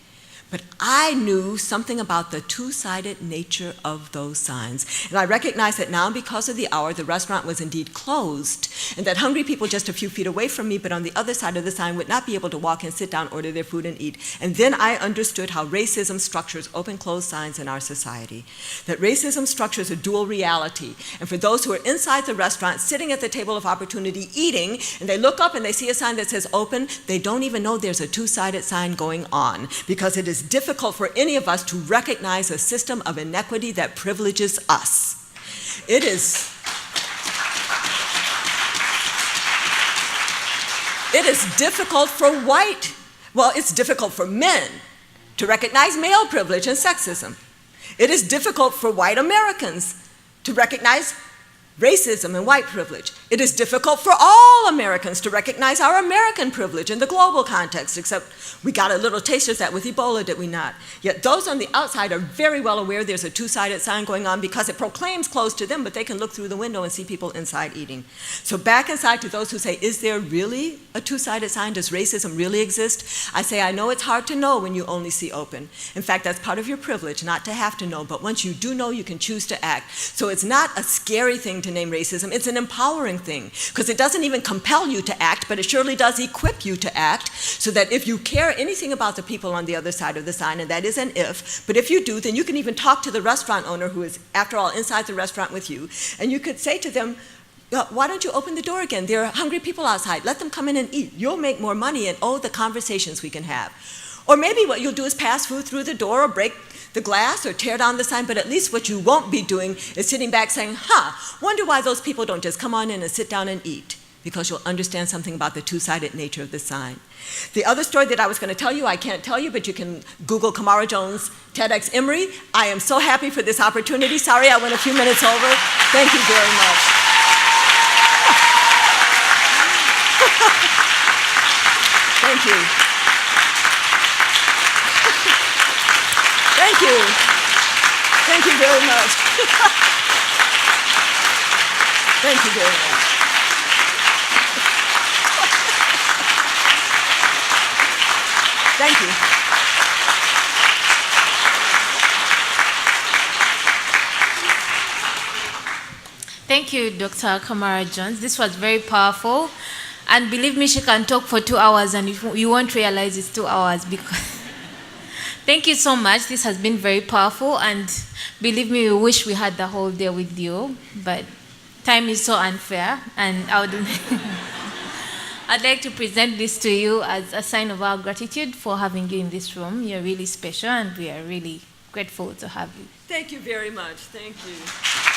But I knew something about the two-sided nature of those signs. And I recognized that now, because of the hour, the restaurant was indeed closed, and that hungry people just a few feet away from me, but on the other side of the sign, would not be able to walk in, sit down, order their food, and eat. And then I understood how racism structures open-closed signs in our society. That racism structures a dual reality. And for those who are inside the restaurant, sitting at the table of opportunity, eating, and they look up and they see a sign that says open, they don't even know there's a two-sided sign going on, because it is difficult for any of us to recognize a system of inequity that privileges us. It is difficult for it's difficult for men to recognize male privilege and sexism. It is difficult for white Americans to recognize racism and white privilege. It is difficult for all Americans to recognize our American privilege in the global context, except we got a little taste of that with Ebola, did we not? Yet those on the outside are very well aware there's a two-sided sign going on because it proclaims closed to them, but they can look through the window and see people inside eating. So back inside to those who say, is there really a two-sided sign? Does racism really exist? I say, I know it's hard to know when you only see open. In fact, that's part of your privilege, not to have to know, but once you do know, you can choose to act. So it's not a scary thing to name racism, it's an empowering thing, because it doesn't even compel you to act, but it surely does equip you to act, so that if you care anything about the people on the other side of the sign, and that is an if, but if you do, then you can even talk to the restaurant owner who is, after all, inside the restaurant with you, and you could say to them, why don't you open the door again? There are hungry people outside. Let them come in and eat. You'll make more money, and oh, the conversations we can have. Or maybe what you'll do is pass food through the door or break the glass or tear down the sign, but at least what you won't be doing is sitting back saying, wonder why those people don't just come on in and sit down and eat, because you'll understand something about the two-sided nature of the sign. The other story that I was going to tell you, I can't tell you, but you can Google Camara Jones TEDx Emory. I am so happy for this opportunity. Sorry I went a few minutes over. Thank you very much. Thank you. Thank you. Thank you very much. Thank you very much. Thank you. Thank you, Dr. Camara Jones. This was very powerful. And believe me, she can talk for 2 hours and you won't realize it's 2 hours because thank you so much. This has been very powerful, and believe me, we wish we had the whole day with you, but time is so unfair, and I'd like to present this to you as a sign of our gratitude for having you in this room. You're really special, and we are really grateful to have you. Thank you very much. Thank you.